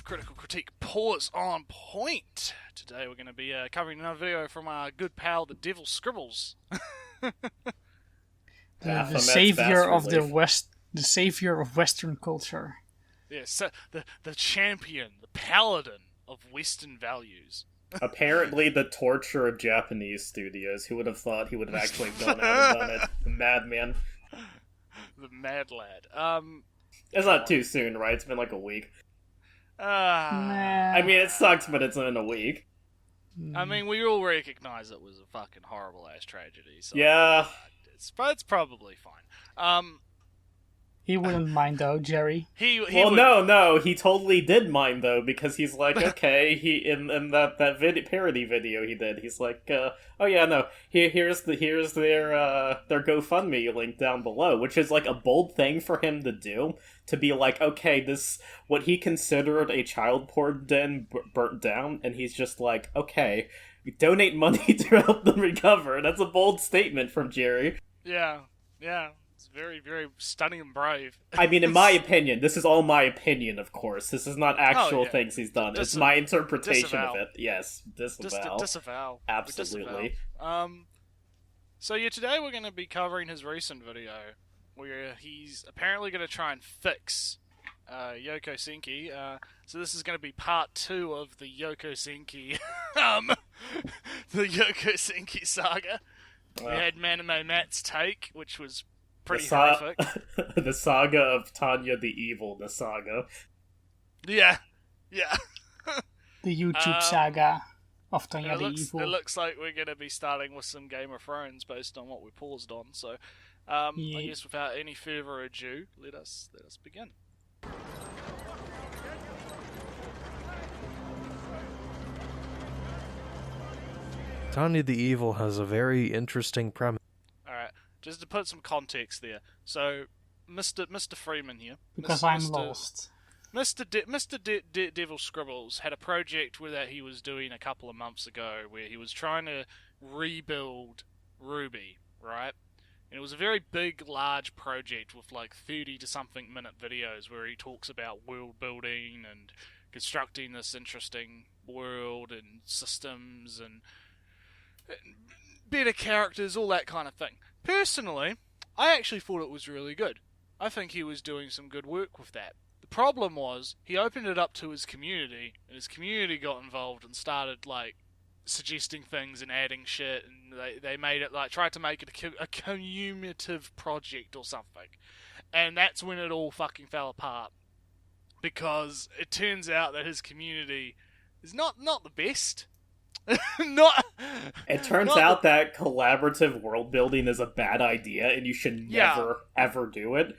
Critical Critique Pause on Point. Today we're going to be covering another video from our good pal, the Devil Scribbles. The savior of the savior of Western culture. Yes, the champion, the paladin of Western values. Apparently the torture of Japanese studios. Who would have thought he would have actually gone out and done it? The madman. The mad lad. It's not too soon, right? It's been like a week. Nah. I mean, it sucks, but it's in a week. I mean, we all recognize it was a fucking horrible ass tragedy. So Yeah. It's probably fine. He wouldn't mind though, Jerry. He No, he totally did mind though, because he's like, okay, he in that parody video he did, he's like, oh yeah, no, here's their GoFundMe link down below, which is like a bold thing for him to do, to be like, okay, this what he considered a child porn den burnt down, and he's just like, okay, donate money to help them recover. That's a bold statement from Jerry. Yeah. It's very, very stunning and brave. I mean, in my opinion, this is all my opinion, of course. This is not actual things he's done. It's my interpretation of it. Yes, disavow. Disavow. Absolutely. So yeah, today we're going to be covering his recent video, where he's apparently going to try and fix Yoko Senki. So this is going to be part 2 of the Yoko Senki, the Yoko Senki saga. We had Manime Matt's take, which was pretty horrific. The saga of Tanya the Evil, the saga. Yeah. The YouTube saga of Tanya the Evil. It looks like we're going to be starting with some Game of Thrones based on what we paused on. So, I guess without any further ado, let us begin. Tanya the Evil has a very interesting premise. Alright, just to put some context there. So, Mr. Freeman here. Because I'm lost. Mr. Devil Scribbles had a project that he was doing a couple of months ago where he was trying to rebuild Ruby, right? And it was a very big, large project with like 30 to something minute videos where he talks about world building and constructing this interesting world and systems and better characters, all that kind of thing. Personally, I actually thought it was really good. I think he was doing some good work with that. The problem was, he opened it up to his community, and his community got involved and started, like, suggesting things and adding shit, and they made it, like, tried to make it a cumulative project or something. And that's when it all fucking fell apart. Because it turns out that his community is not the best. It turns out that collaborative world building is a bad idea, and you should never ever do it.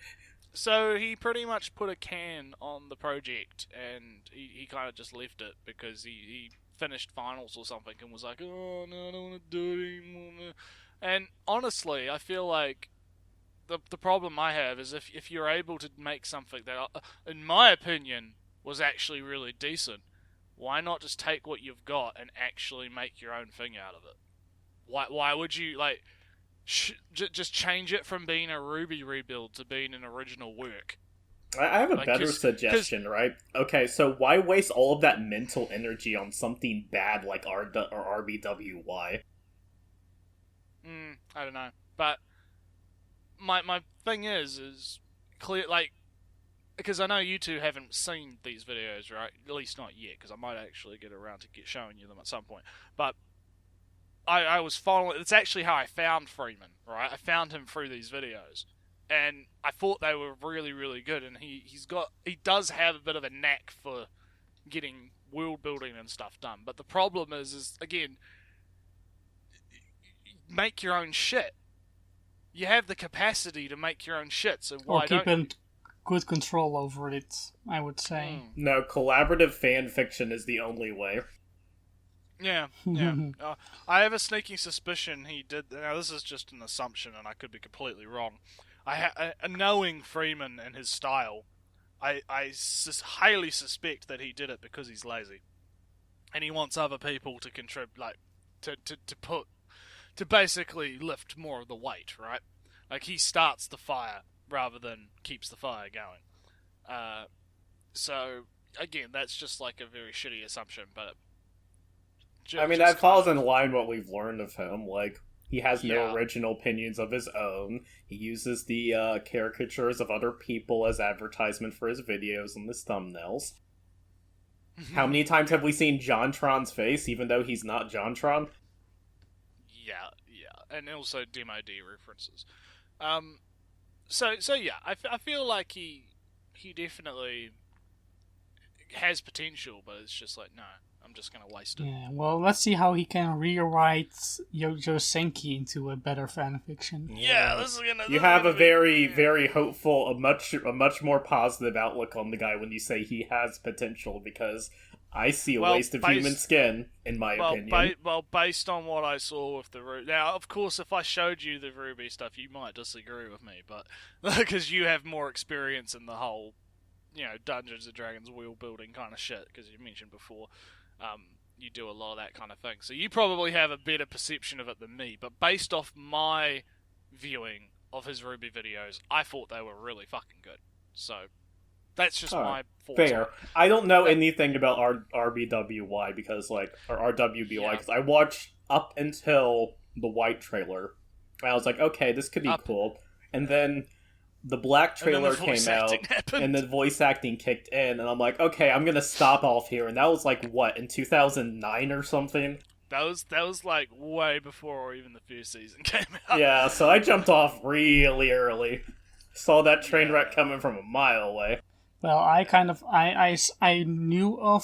So he pretty much put a can on the project, and he kind of just left it because he finished finals or something and was like, oh no, I don't want to do it anymore. And honestly, I feel like the problem I have is if you're able to make something that, in my opinion, was actually really decent, why not just take what you've got and actually make your own thing out of it? Why would you, like, just change it from being a Ruby rebuild to being an original work? I have a better suggestion, right? Okay, so why waste all of that mental energy on something bad like RBWY? I don't know. But my thing is clear, like, because I know you two haven't seen these videos, right? At least not yet, because I might actually get around to showing you them at some point. But I was following... It's actually how I found Freeman, right? I found him through these videos. And I thought they were really, really good. And he does have a bit of a knack for getting world building and stuff done. But the problem is again, make your own shit. You have the capacity to make your own shit, so why don't you? Good control over it, I would say. No, collaborative fan fiction is the only way. Yeah. I have a sneaking suspicion he did. Now, this is just an assumption, and I could be completely wrong. Knowing Freeman and his style, I highly suspect that he did it because he's lazy, and he wants other people to contribute, like to basically lift more of the weight, right? Like, he starts the fire rather than keeps the fire going. So again, that's just like a very shitty assumption, but I mean, that falls in line what we've learned of him. Like, he has no original opinions of his own. He uses the caricatures of other people as advertisement for his videos and his thumbnails. How many times have we seen JonTron's face, even though he's not JonTron? Yeah, and also Demo D references. So yeah, I feel like he definitely has potential, but it's just like, no, I'm just gonna waste it. Yeah, well, let's see how he can rewrite Youjo Senki into a better fanfiction. Yeah, this is gonna. You have a very hopeful, a much more positive outlook on the guy when you say he has potential, because I see a waste of human skin, in my opinion. Based on what I saw with the Ruby... Now, of course, if I showed you the Ruby stuff, you might disagree with me, but because you have more experience in the whole, Dungeons & Dragons wheel building kind of shit, because you mentioned before, you do a lot of that kind of thing. So you probably have a better perception of it than me, but based off my viewing of his Ruby videos, I thought they were really fucking good. So... that's just my thoughts. Fair. I don't know anything about RBWY because, or RWBY, because I watched up until the white trailer. And I was like, okay, this could be cool. And then the black trailer came out, and the voice acting kicked in, and I'm like, okay, I'm gonna stop off here. And that was in 2009 or something? That was like way before even the first season came out. Yeah, so I jumped off really early. Saw that train wreck coming from a mile away. Well, I knew of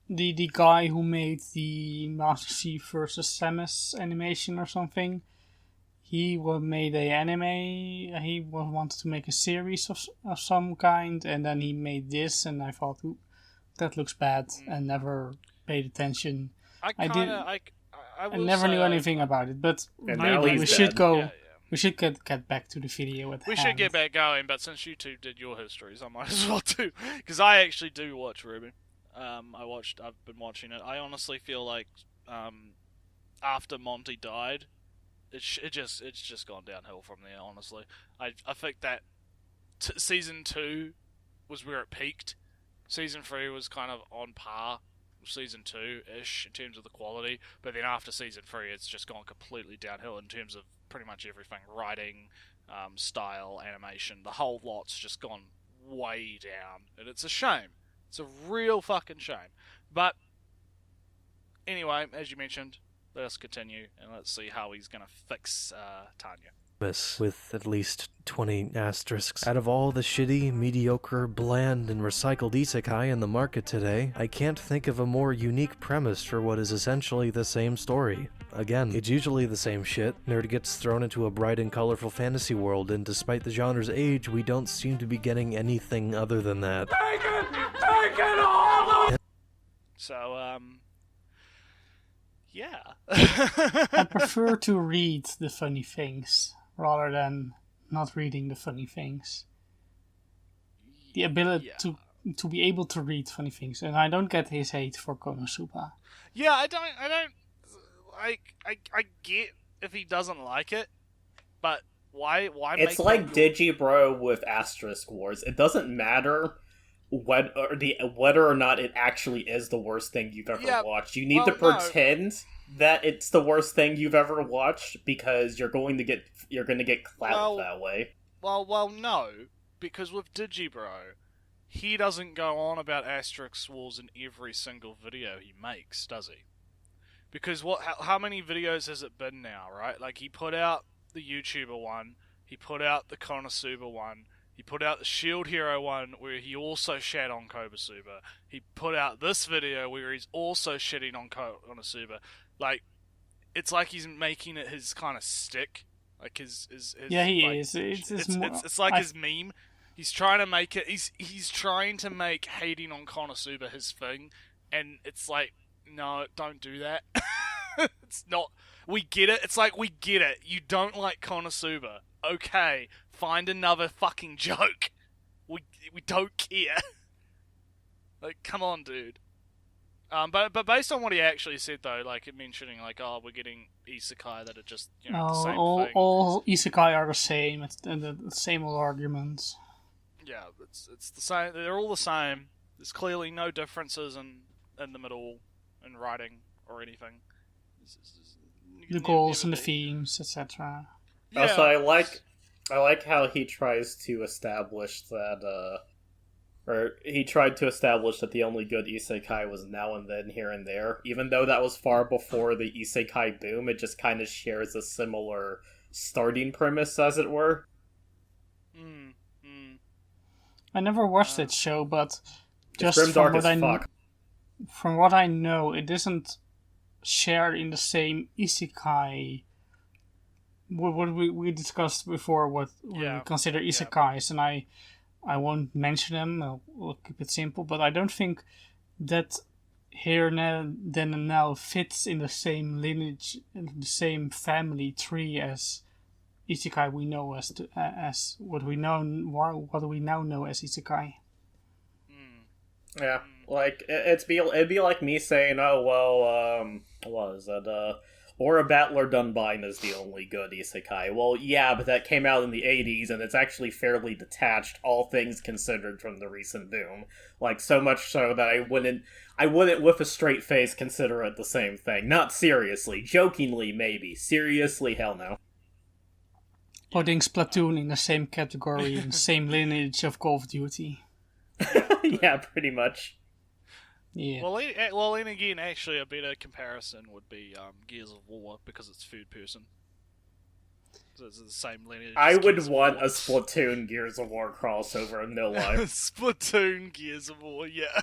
the guy who made the Master Chief versus Samus animation or something. He made a anime. He wanted to make a series of some kind, and then he made this, and I thought, ooh, that looks bad, and never paid attention. I never knew anything about it, but maybe we should go. Yeah. We should get back to the video with We should get back going, but since you two did your histories, I might as well too. Because I actually do watch Ruby. I've been watching it. I honestly feel like after Monty died, it's just gone downhill from there, honestly. I think that Season 2 was where it peaked. Season 3 was kind of on par with Season 2-ish in terms of the quality, but then after Season 3, it's just gone completely downhill in terms of pretty much everything, writing, style, animation, the whole lot's just gone way down, and it's a shame. It's a real fucking shame. But anyway, as you mentioned, let us continue, and let's see how he's going to fix Tanya. With at least 20 asterisks. Out of all the shitty, mediocre, bland, and recycled isekai in the market today, I can't think of a more unique premise for what is essentially the same story. Again, it's usually the same shit. Nerd gets thrown into a bright and colorful fantasy world, and despite the genre's age, we don't seem to be getting anything other than that. Take it all! So, yeah. I prefer to read the funny things rather than not reading the funny things. The ability to be able to read funny things, and I don't get his hate for Konosuba. Yeah, I don't. I get if he doesn't like it, but why? It's like Digibro with Asterisk Wars. It doesn't matter whether or not it actually is the worst thing you've ever watched. You need to pretend that it's the worst thing you've ever watched, because you're going to get clout that way. Well, no, because with Digibro, he doesn't go on about Asterisk Wars in every single video he makes, does he? Because how many videos has it been now, right? Like, he put out the YouTuber one, he put out the Konosuba one, he put out the Shield Hero one where he also shat on Konosuba. He put out this video where he's also shitting on Konosuba. Like, it's like he's making it his kind of stick. Like his yeah, he like, is. It's like his meme. He's trying to make it. He's trying to make hating on Konosuba his thing, and it's like, no, don't do that. It's not. We get it. It's like, we get it. You don't like Konosuba. Okay, find another fucking joke. We don't care. Like, come on, dude. But based on what he actually said, though, like mentioning, like, oh, we're getting isekai that are just, the same thing. All isekai are the same. It's the same old arguments. Yeah, it's the same. They're all the same. There's clearly no differences in the middle in writing or anything. The goals and the themes, etc. Yeah. Also, I like how he tries to establish that, or he tried to establish that the only good isekai was now and then, here and there. Even though that was far before the isekai boom, it just kind of shares a similar starting premise, as it were. I never watched that show, but just grimdark as fuck. From what I know, it isn't shared in the same isekai. What we discussed before, when we consider isekais, and I won't mention them. We'll keep it simple, but I don't think that Here, Then and Now fits in the same lineage, the same family tree as isekai we know as what we now know as isekai. Yeah, like it'd be like me saying, "Oh well, what was that? Or a Battler Dunbine is the only good isekai." Well, yeah, but that came out in the '80s, and it's actually fairly detached, all things considered, from the recent boom. Like so much so that I wouldn't with a straight face consider it the same thing. Not seriously, jokingly maybe. Seriously, hell no. Putting Splatoon in the same category, in the same lineage of Call of Duty. Yeah, pretty much. Yeah. Well, then again, actually, a better comparison would be Gears of War, because it's third person. So it's the same lineage. I would want a Splatoon Gears of War crossover in no life. Splatoon Gears of War, yeah.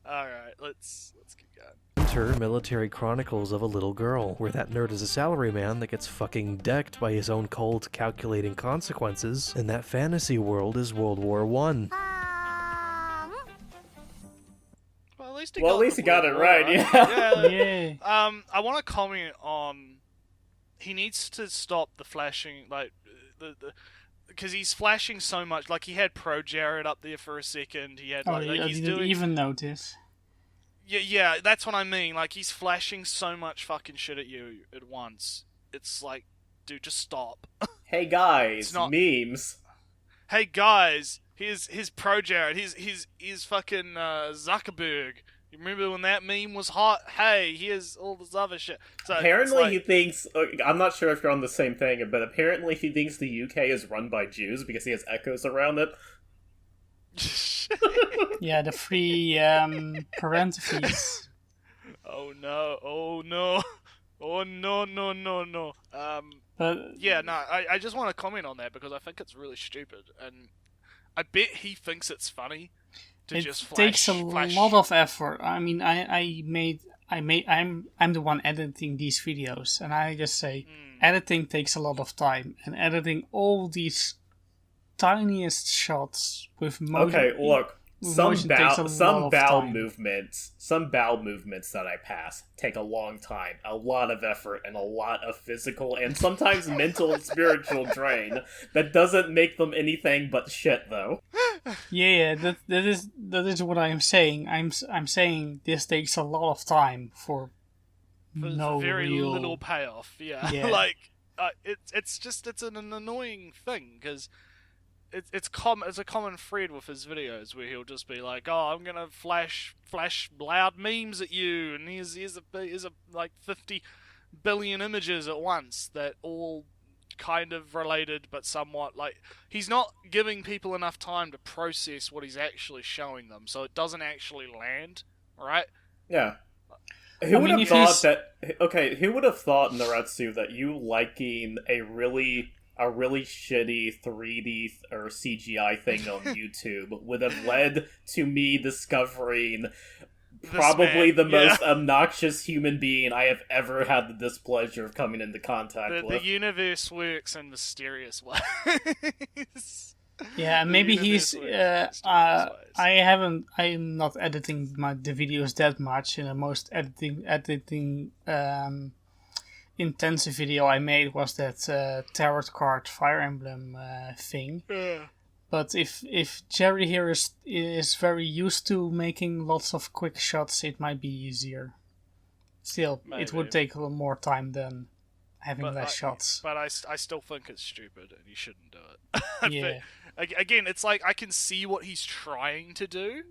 Alright, let's keep going. Enter Military Chronicles of a Little Girl, where that nerd is a salaryman that gets fucking decked by his own cold, calculating consequences, and that fantasy world is World War I. At least he got it right. Yeah. I want to comment on. He needs to stop the flashing, like because he's flashing so much. Like he had Pro Jared up there for a second. He had I didn't even notice. Yeah, that's what I mean. Like he's flashing so much fucking shit at you at once. It's like, dude, just stop. Hey guys, memes. Hey guys, here's Pro Jared. Here's fucking Zuckerberg. You remember when that meme was hot? Hey, here's all this other shit. So apparently he thinks... I'm not sure if you're on the same thing, but apparently he thinks the UK is run by Jews because he has echoes around it. Yeah, the free parentheses. Oh no. Oh no, no. I just want to comment on that because I think it's really stupid, and I bet he thinks it's funny. It takes a lot of effort. I mean, I'm the one editing these videos, and I just say editing takes a lot of time, and editing all these tiniest shots with motion. Okay, look, some bowel movements that I pass take a long time, a lot of effort, and a lot of physical and sometimes mental and spiritual drain. That doesn't make them anything but shit, though. Yeah, that is what I'm saying. I'm saying this takes a lot of time for no very real... little payoff. Yeah. Like it's an annoying thing because it's a common thread with his videos where he'll just be like, "Oh, I'm gonna flash loud memes at you, and here's a like 50 billion images at once that all kind of related but somewhat like he's not giving people enough time to process what he's actually showing them, so it doesn't actually land, right?" Yeah. Who would have thought, Naretsu, that you liking a really shitty 3D or CGI thing on YouTube would have led to me discovering probably the most obnoxious human being I have ever had the displeasure of coming into contact with. The universe works in mysterious ways. Yeah, maybe he's. I'm not editing the videos that much. The most editing intensive video I made was that tarot card Fire Emblem thing. Yeah. But if Jerry here is very used to making lots of quick shots, it might be easier. Still, maybe. It would take a little more time than having less shots. But I still think it's stupid and you shouldn't do it. Yeah. Again, it's like I can see what he's trying to do,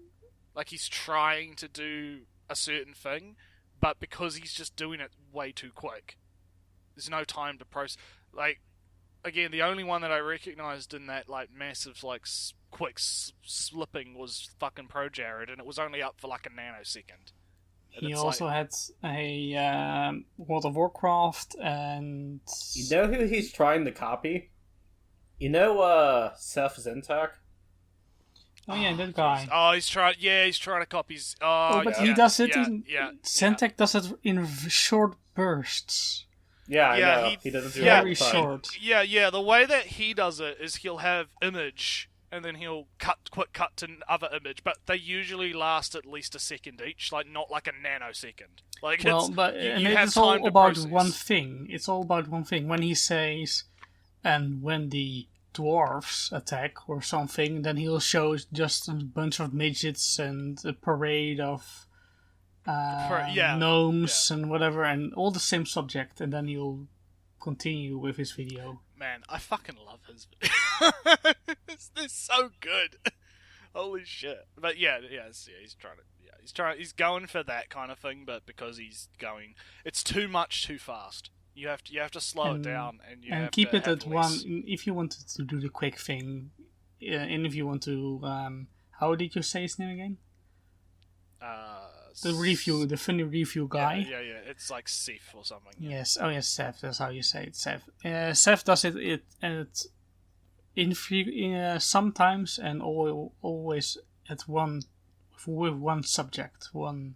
Like he's trying to do a certain thing, but because he's just doing it way too quick, there's no time to process. Like, again, the only one that I recognized in that like massive like quick slipping was fucking Pro Jared, and it was only up for like a nanosecond. And He it's also like, had a World of Warcraft, and You know who he's trying to copy? You know, Seth Zentak? oh yeah, that guy. oh, he's trying. Yeah, he's trying to copy. But yeah, he does it yeah, in. yeah, Centec does it in short bursts. Yeah, I Yeah, know. He doesn't do it yeah, all the Very time. short. Yeah. The way that he does it is he'll have image, and then he'll quick cut to other image, but they usually last at least a second each, like not like a nanosecond. Like Well, it's, but you have it's all time to about process. one thing. It's all about one thing. When he says, and when the dwarves attack or something, then he'll show just a bunch of midgets and a parade of gnomes and whatever, and all the same subject, and then he'll continue with his video. Man, I fucking love his videos. They're so good. Holy shit. But he's trying to he's going for that kind of thing, but because he's going it's too much too fast. You have to slow it down and you have keep to it have at less. one. If you wanted to do the quick thing, and if you want to, how did you say his name again? The funny review guy. Yeah. It's like Seth or something. Yes. Oh yes, Seth. That's how you say it, Seth. Seth does it sometimes and always at one with one subject, one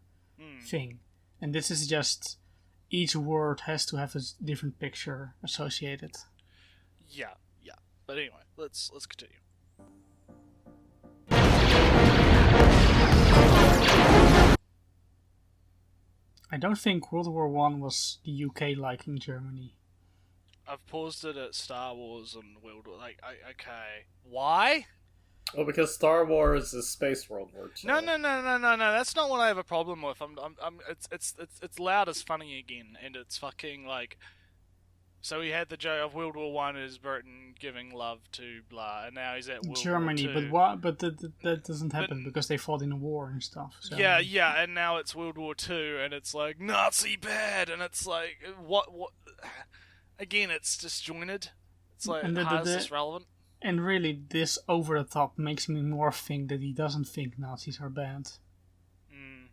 thing, and this is just each word has to have a different picture associated. Yeah. But anyway, let's continue. I don't think World War One was the UK like in Germany. I've paused it at Star Wars and World War. Like, okay, why? Well, because Star Wars is Space World War II. No. That's not what I have a problem with. It's loud as funny again, and it's fucking like. So he had the joke of World War One is Britain giving love to blah, and now he's at World Germany, War Two. but what? But that doesn't happen because they fought in a war and stuff. So. Yeah, and now it's World War Two, and it's like Nazi bad, and it's like what? Again, it's disjointed. It's like how is this relevant? And really, this over the top makes me more think that he doesn't think Nazis are bad.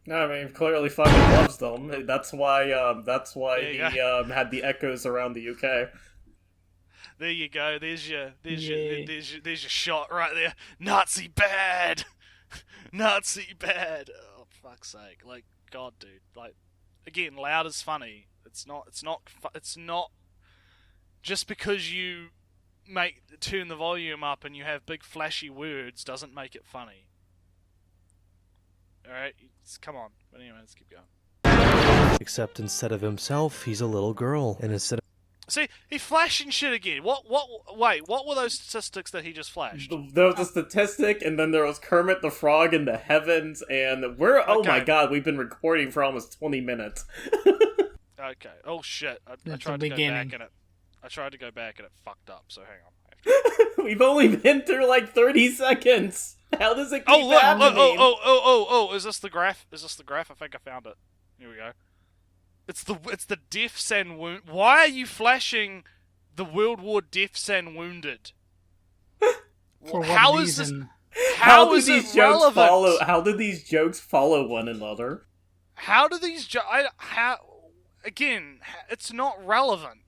No, I mean, he clearly fucking loves them. That's why he had the echoes around the UK. There you go. There's your shot right there. Nazi bad. Nazi bad. Oh, fuck's sake! Like, God, dude. Like, again, loud is funny. It's not. Just because you turn the volume up and you have big flashy words doesn't make it funny. Alright, come on. But anyway, let's keep going. Except instead of himself, he's a little girl, and instead of See, he flashing shit again. Wait, what were those statistics that he just flashed? There was a statistic, and then there was Kermit the Frog in the heavens, and oh my god, we've been recording for almost 20 minutes. Okay. Oh shit. I That's tried the to go beginning. back and it fucked up, so hang on. We've only been through like 30 seconds. How does it keep Look! happening? Oh! Is this the graph? I think I found it. Here we go. It's the deaths and wound. Why are you flashing the World War deaths and wounded? For what How is this? reason? How do is these it jokes relevant? follow? How do these jokes follow one another? How do these again, it's not relevant.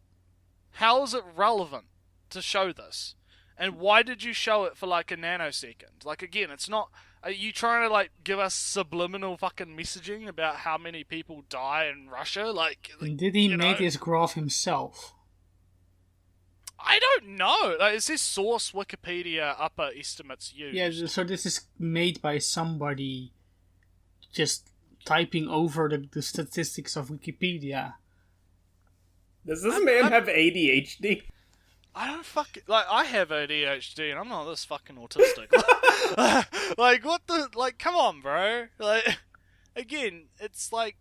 How is it relevant to show this? And why did you show it for like a nanosecond? Like, again, it's not... Are you trying to, like, give us subliminal fucking messaging about how many people die in Russia? Like Did he you make know? this graph himself? I don't know. Like, is this source Wikipedia upper estimates used? Yeah, so this is made by somebody just typing over the statistics of Wikipedia. Does this man have ADHD? I don't fucking... Like, I have ADHD and I'm not this fucking autistic. Like, what the... Like, come on, bro. Like, again, it's like...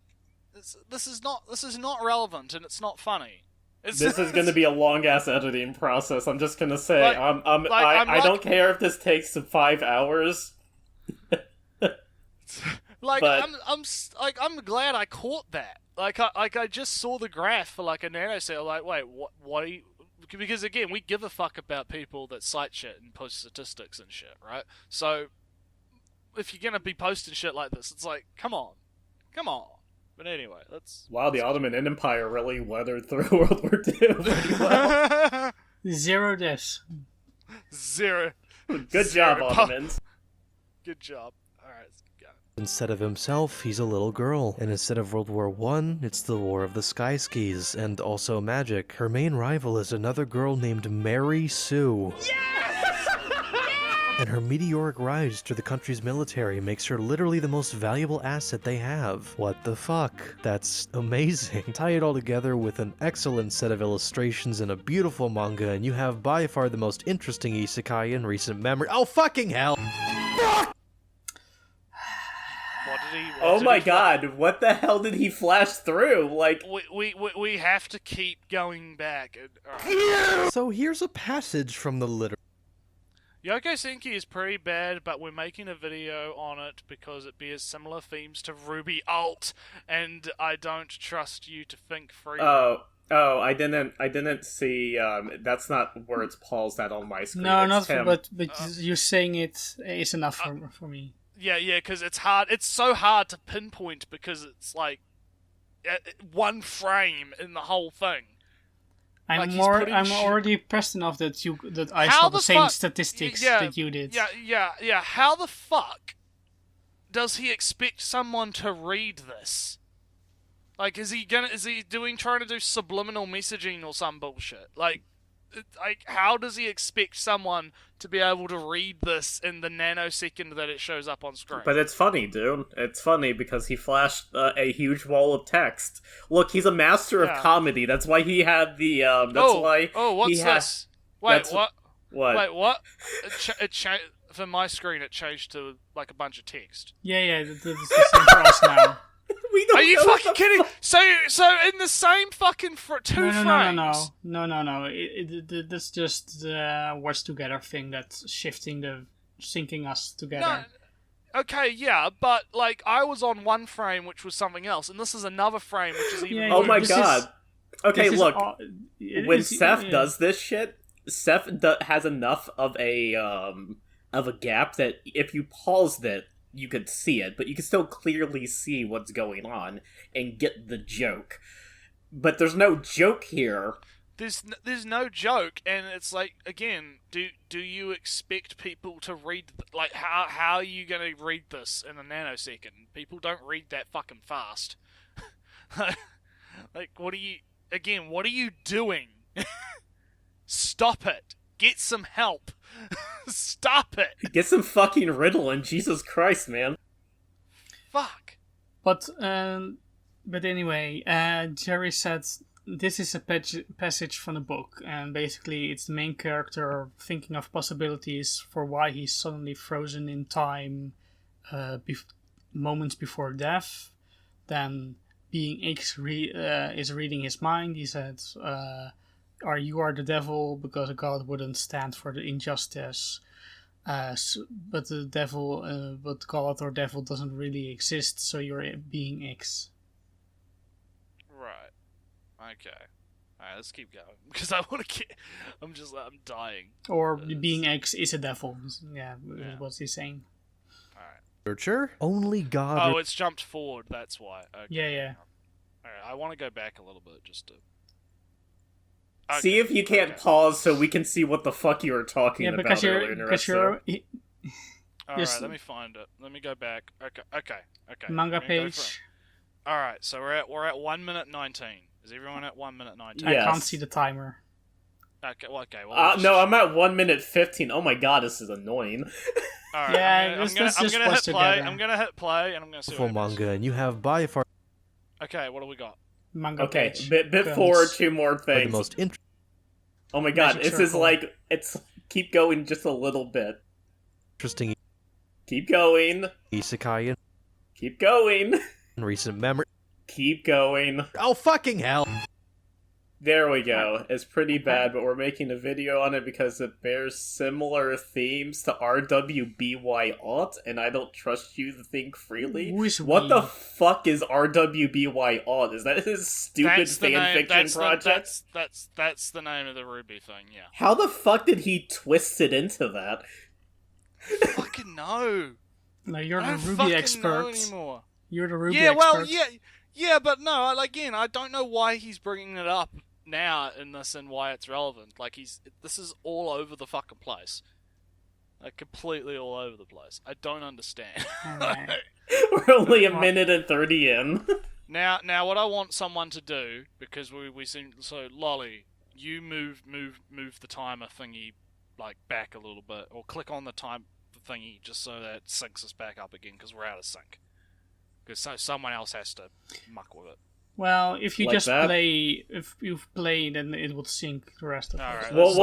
This is not relevant and it's not funny. This is going to be a long-ass editing process. I'm just going to say, Like, I don't care if this takes 5 hours. Like But- I'm glad I caught that. I just saw the graph for like a nanosecond. Like, wait, what are you? Because again, we give a fuck about people that cite shit and post statistics and shit, right? So if you're gonna be posting shit like this, it's like, come on. But anyway, let's. Wow, the Ottoman Empire really weathered through World War II pretty well. 0 deaths. Zero. Good job, Ottomans. Good job. Alright, let's go. Instead of himself, he's a little girl. And instead of World War I, it's the War of the Sky Skis, and also magic. Her main rival is another girl named Mary Sue. And her meteoric rise to the country's military makes her literally the most valuable asset they have. What the fuck? That's amazing. Tie it all together with an excellent set of illustrations and a beautiful manga, and you have by far the most interesting isekai in recent memory. Oh, fucking hell! What did he? Oh my god, what the hell did he flash through? Like, We have to keep going back. Alright. So here's a passage from the liter. Yoko Senki is pretty bad, but we're making a video on it because it bears similar themes to Ruby Alt, and I don't trust you to think freely. I didn't see, that's not where it's paused at on my screen. No, it's not him. but you saying it is enough for me. Yeah, because it's hard. It's so hard to pinpoint because it's like one frame in the whole thing. Like I'm already pressed enough that I How saw the the same fuck- statistics yeah, that you did. Yeah. How the fuck does he expect someone to read this? Like, is he trying to do subliminal messaging or some bullshit? Like, how does he expect someone to be able to read this in the nanosecond that it shows up on screen? But it's funny, dude. It's funny because he flashed a huge wall of text. Look, he's a master of comedy. That's why he had the. What's this? Wait, what? What? Wait, what? For my screen, it changed to like a bunch of text. Yeah, that's the same for us now. We don't Are you know what fucking the kidding? fuck- So in the same fucking two frames. No. That's just the watch together thing that's syncing us together. No, okay, yeah, but like I was on one frame, which was something else, and this is another frame, which is even. Yeah, Oh more. my this god. is- Okay, This is look. when Seth does this shit, Seth has enough of a gap that if you paused it, you could see it, but you can still clearly see what's going on and get the joke. But there's no joke here. There's no joke, and it's like, again, do you expect people to read, like, how are you gonna read this in a nanosecond? People don't read that fucking fast. Like, what are you doing? Stop it. Get some help. Stop it. Get some fucking Ritalin, Jesus Christ, man. Fuck. But anyway, Jerry said this is a passage from the book, and basically it's the main character thinking of possibilities for why he's suddenly frozen in time moments before death. Then being X is reading his mind. He said, you are the devil because God wouldn't stand for the injustice. But the devil, but God or devil doesn't really exist, so you're being X. Right. Okay. Alright, let's keep going. Because I want to get... I'm dying. Or being X is a devil. Yeah, is what he's saying. Alright. Literature? Only God. Oh, it's jumped forward, that's why. Okay. Yeah. Alright, I want to go back a little bit just to... See if you can't pause so we can see what the fuck you were talking about because earlier in the rest you're Alright, let me find it. Let me go back. Okay. manga I'm gonna go page. Alright, so we're at 1 minute 19. Is everyone at 1 minute 19? Yeah. I can't see the timer. Okay, well, no, I'm at 1 minute 15. Oh my god, this is annoying. Alright, Yeah, I'm let's just gonna watch hit play. together. I'm gonna hit play, and I'm gonna see Full what happens. manga, and you have by far Okay, what do we got? Manga Okay, page. bit Guns. forward, two more the things. most Oh my god, Magic this is circle. like, it's, keep going just a little bit. interesting Keep going. isekai Keep going. in recent memory. Keep going. Oh, fucking hell! There we go. It's pretty bad, but we're making a video on it because it bears similar themes to RWBY Alt, and I don't trust you to think freely. What the fuck is RWBY Alt? Is that his stupid fanfiction project? That's the name of the Ruby thing, yeah. How the fuck did he twist it into that? Fucking no. No, you're the Ruby expert. Anymore. You're the Ruby expert. Yeah, but no, again, I don't know why he's bringing it up now in this and why it's relevant. Like, this is all over the fucking place. Like, completely all over the place. I don't understand. We're only a minute and 30 in. Now, what I want someone to do, because we seem so lolly, you move the timer thingy like back a little bit, or click on the time thingy just so that it syncs us back up again because we're out of sync. Because someone else has to muck with it. Well, if you like just that? play, if you play, then it will sync the rest of it. Alright, We'll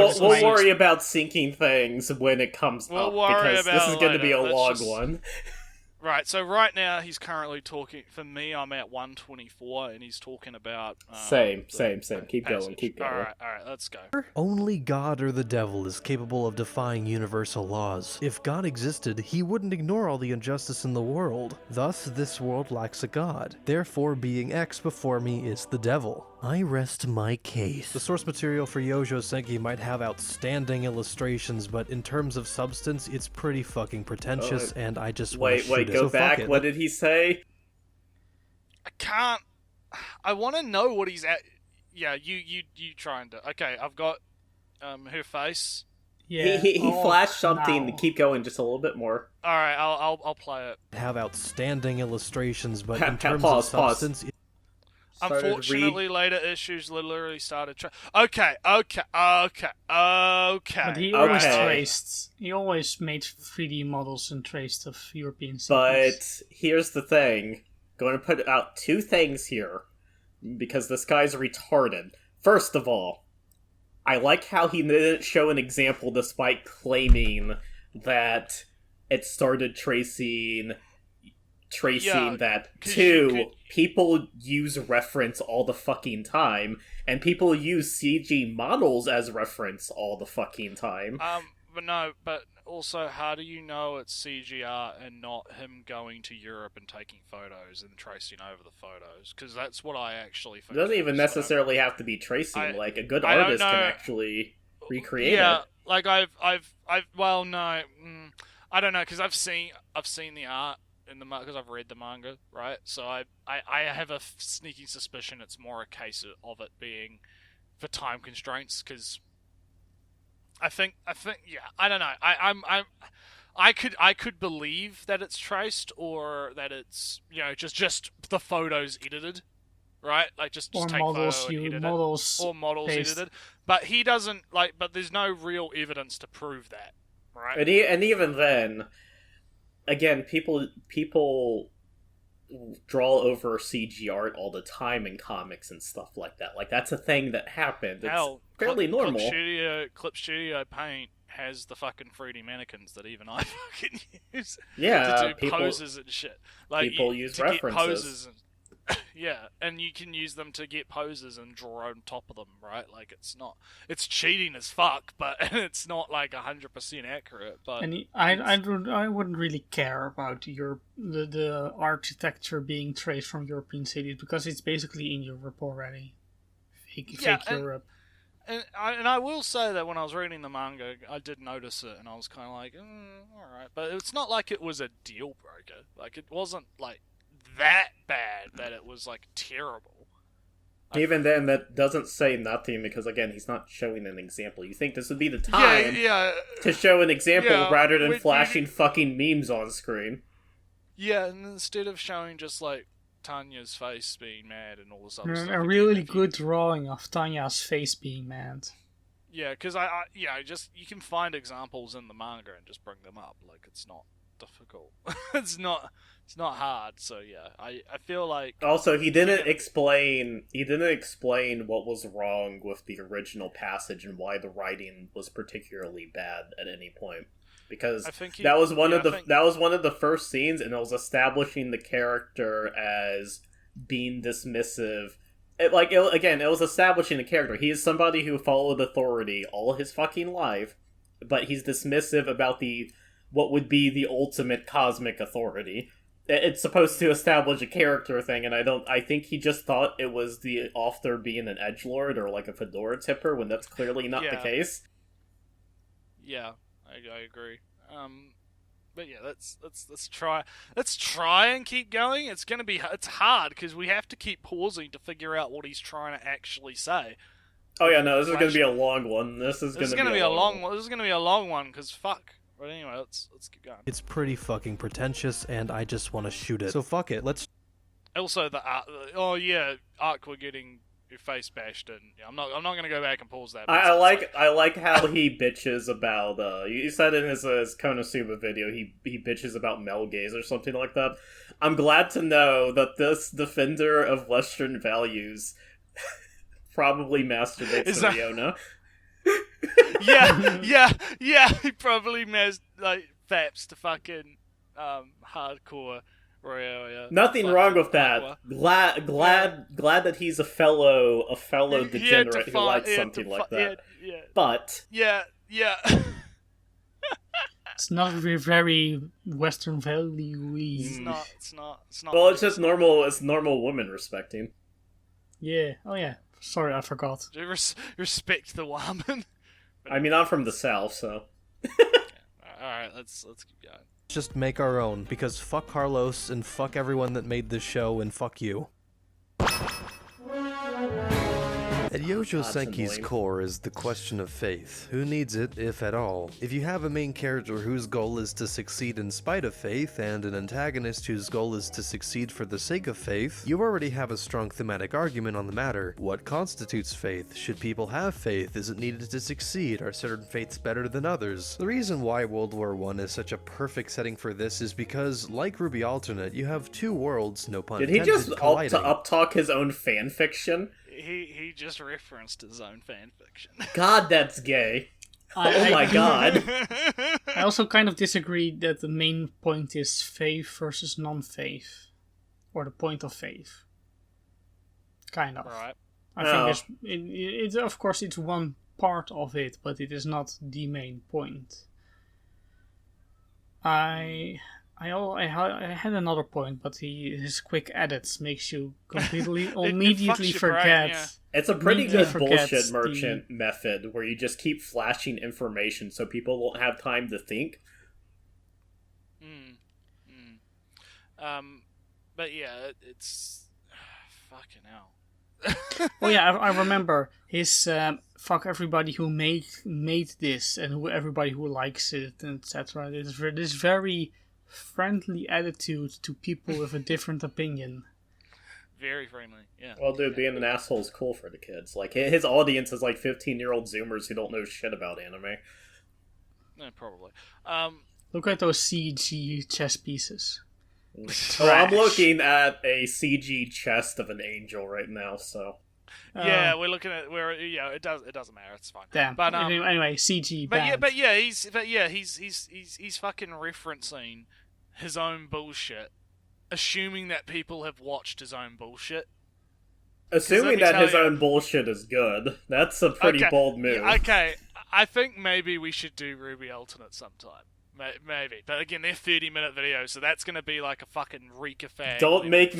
worry about syncing things when it comes up, because this is going to be a long one. Right, so right now he's currently talking, for me I'm at 124 and he's talking about... Same. Keep passage. going. Alright, let's go. Only God or the devil is capable of defying universal laws. If God existed, he wouldn't ignore all the injustice in the world. Thus, this world lacks a God. Therefore, being X before me is the devil. I rest my case. The source material for Youjo Senki might have outstanding illustrations, but in terms of substance, it's pretty fucking pretentious, and I just want to shoot it. Go so back. What did he say? I can't... I want to know what he's at... Yeah, you trying to... Okay, I've got her face. Yeah. He flashed something. No. Keep going just a little bit more. Alright, I'll play it. Have outstanding illostrations, but in terms of substance... Unfortunately, later issues literally started... Okay. But he always traced... He always made 3D models and traced of European cities. But here's the thing. Going to put out two things here, because this guy's retarded. First of all, I like how he didn't show an example despite claiming that it started tracing that. Two, people use reference all the fucking time, and people use CG models as reference all the fucking time. But also, how do you know it's CGR and not him going to Europe and taking photos and tracing over the photos? Because that's what I actually think. It doesn't even necessarily have to be tracing. Like, a good artist can actually recreate it. Yeah, like I don't know, because I've seen the art in the because I've read the manga, right? So I have a sneaking suspicion it's more a case of it being for time constraints, because I think yeah, I don't know. I could believe that it's traced, or that it's, you know, just the photos edited, right? Like just take models photo and edit models it, or models based. edited. But he doesn't but there's no real evidence to prove that, right? And even then, again, people draw over CG art all the time in comics and stuff like that. Like, that's a thing that happened. It's fairly normal. Clip Studio Paint has the fucking 3D mannequins that even I fucking use. Yeah, to do poses and shit. Like, people use references. Yeah, and you can use them to get poses and draw on top of them, right? Like, it's cheating as fuck, but it's not like 100% accurate. But and I wouldn't really care about the architecture being traced from European cities, because it's basically in Europe already. Fake Europe. And I will say that when I was reading the manga, I did notice it, and I was kind of like, alright. But it's not like it was a deal breaker. Like, it wasn't like that bad that it was like terrible. Even then, that doesn't say nothing, because again, he's not showing an example. You think this would be the time to show an example rather than flashing fucking memes on screen. Yeah, and instead of showing just like Tanya's face being mad and all this other stuff. A really good drawing of Tanya's face being mad. Yeah, because you can find examples in the manga and just bring them up. Like, it's not difficult. It's not hard. So yeah, I feel like also he didn't explain what was wrong with the original passage and why the writing was particularly bad at any point, because that was one of the first scenes, and it was establishing the character as being dismissive again, it was establishing the character. He is somebody who followed authority all his fucking life, but he's dismissive about what would be the ultimate cosmic authority. It's supposed to establish a character thing, and I think he just thought it was the author being an edgelord or like a fedora tipper, when that's clearly not the case. Yeah, I agree. But yeah, let's try and keep going. It's hard because we have to keep pausing to figure out what he's trying to actually say. Oh yeah, no, this is going to be a long one. This is going to be a long one. This is going to be a long one because fuck. But anyway, let's keep going. It's pretty fucking pretentious, and I just want to shoot it. So fuck it, let's... Also, the arc we're getting your face bashed in. Yeah, I'm not going to go back and pause that. I like how he bitches about, you said in his Konosuba video, he bitches about male gaze or something like that. I'm glad to know that this defender of Western values probably masturbates to Riona. yeah, he probably faps to fucking hardcore Royale. Nothing wrong with that. Glad that he's a fellow degenerate who likes something like that. Yeah. But yeah. It's not very Western value-y. It's not. Well, it's just normal. It's normal women respecting. Yeah. Oh yeah. Sorry, I forgot. Respect the woman. I mean, I'm from the South, so. Alright, let's keep going. Just make our own, because fuck Carlos, and fuck everyone that made this show, and fuck you. At Youjo Senki's core is the question of faith. Who needs it, if at all? If you have a main character whose goal is to succeed in spite of faith, and an antagonist whose goal is to succeed for the sake of faith, you already have a strong thematic argument on the matter. What constitutes faith? Should people have faith? Is it needed to succeed? Are certain faiths better than others? The reason why World War I is such a perfect setting for this is because, like Ruby Alternate, you have two worlds, no pun intended, Did he just colliding. uptalk his own fanfiction? He just referenced his own fanfiction. God, that's gay. Oh my god. I also kind of disagree that the main point is faith versus non-faith. Or the point of faith. Kind of. Right. I think it's of course it's one part of it, but it is not the main point. I had another point, but his quick edits makes you completely immediately forget. Brain, yeah. It's a pretty good bullshit merchant method where you just keep flashing information so people won't have time to think. But yeah, it's fucking hell. Oh yeah, I remember his fuck everybody who made this and everybody who likes it, etc. This very friendly attitude to people with a different opinion. Very friendly, yeah. Well, dude, being an asshole is cool for the kids. Like, his audience is like 15-year-old Zoomers who don't know shit about anime. Yeah, probably. Look at those CG chess pieces. Oh, I'm looking at a CG chest of an angel right now, so... Yeah, we're looking at it doesn't matter. It's fine. Damn. But anyway, CG. Bad. He's fucking referencing his own bullshit, assuming that people have watched his own bullshit. Assuming that his own bullshit is good. That's a pretty bold move. Okay, I think maybe we should do Ruby Alternate sometime. Maybe, but again, they're 30-minute videos, so that's gonna be like a fucking Rika Fag. Don't make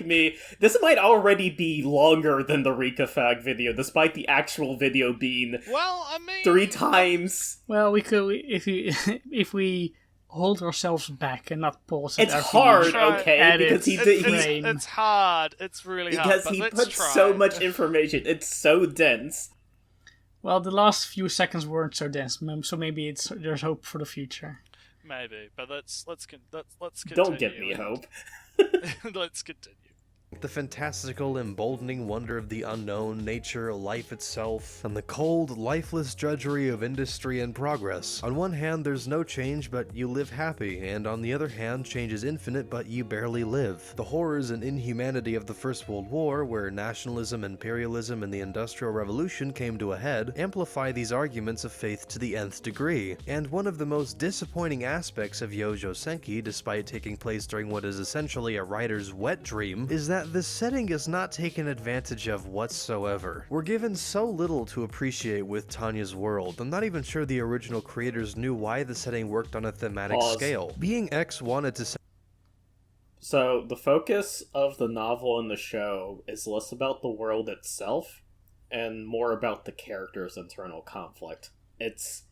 me. This might already be longer than the Rika Fag video, despite the actual video being 3 times. Well, we could if we hold ourselves back and not pause it. It's hard, okay? Because it's hard. It's really hard. Because he puts so much information. It's so dense. Well, the last few seconds weren't so dense, so maybe there's hope for the future. Maybe, but let's continue. Don't give me hope. Let's continue. The fantastical, emboldening wonder of the unknown, nature, life itself, and the cold, lifeless drudgery of industry and progress. On one hand, there's no change, but you live happy, and on the other hand, change is infinite, but you barely live. The horrors and inhumanity of the First World War, where nationalism, imperialism, and the Industrial Revolution came to a head, amplify these arguments of faith to the nth degree. And one of the most disappointing aspects of Youjo Senki, despite taking place during what is essentially a writer's wet dream, is that this setting is not taken advantage of whatsoever. We're given so little to appreciate with Tanya's world. I'm not even sure the original creators knew why the setting worked on a thematic scale. Being X wanted to So, the focus of the novel and the show is less about the world itself and more about the character's internal conflict. It's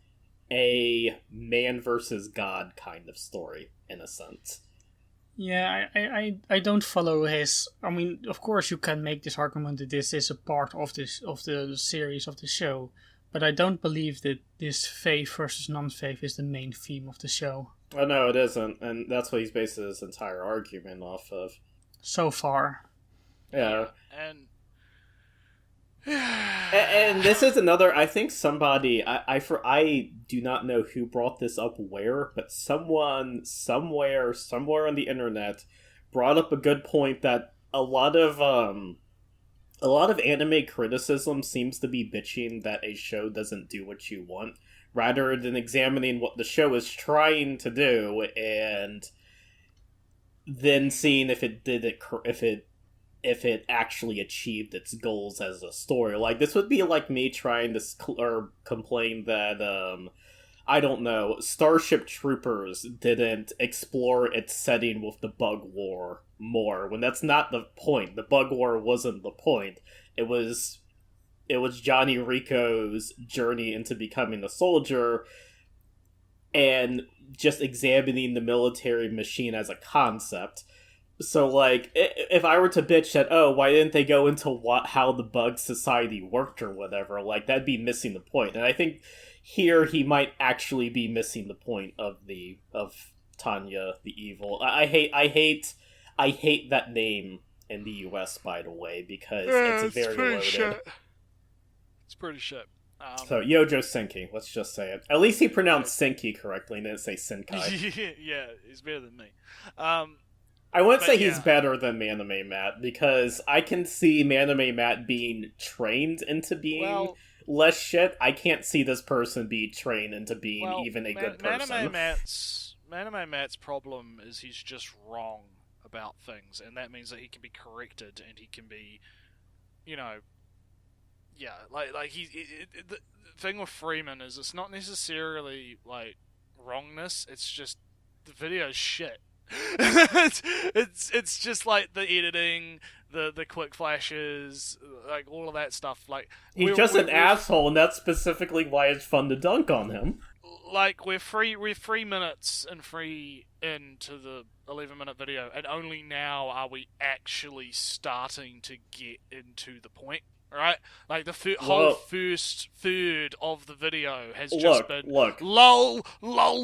a man versus God kind of story, in a sense. Yeah, I don't follow his... I mean, of course you can make this argument that this is a part of the series, of the show, but I don't believe that this faith versus non-faith is the main theme of the show. Oh, no, it isn't, and that's what he's based his entire argument off of. So far. Yeah. And this is another, I think somebody, I do not know who brought this up where, but someone, somewhere on the internet brought up a good point that a lot of anime criticism seems to be bitching that a show doesn't do what you want, rather than examining what the show is trying to do and then seeing if it actually achieved its goals as a story. Like, this would be like me trying to complain that I don't know, Starship Troopers didn't explore its setting with the Bug War more, when that's not the point. The Bug War wasn't the point. It was Johnny Rico's journey into becoming a soldier and just examining the military machine as a concept. So, like, if I were to bitch that, oh, why didn't they go into how the Bug Society worked or whatever, like, that'd be missing the point. And I think here he might actually be missing the point of Tanya the Evil. I hate that name in the US, by the way, because it's very loaded. Shit. It's pretty shit. So, Youjo Senki, let's just say it. At least he pronounced Senki correctly and didn't say Senkai. Yeah, he's better than me. I wouldn't say he's better than Maname Matt, because I can see Maname Matt being trained into being less shit. I can't see this person be trained into being even a good person. Maname Matt's problem is he's just wrong about things, and that means that he can be corrected, and he can be, the thing with Freeman is it's not necessarily, like, wrongness, it's just the video's shit. it's just like the editing, the quick flashes, like all of that stuff. Like, he's just an asshole, and that's specifically why it's fun to dunk on him. Like, we're 3 minutes and into the 11-minute video, and only now are we actually starting to get into the point. Right? Like, the whole first third of the video has just been lol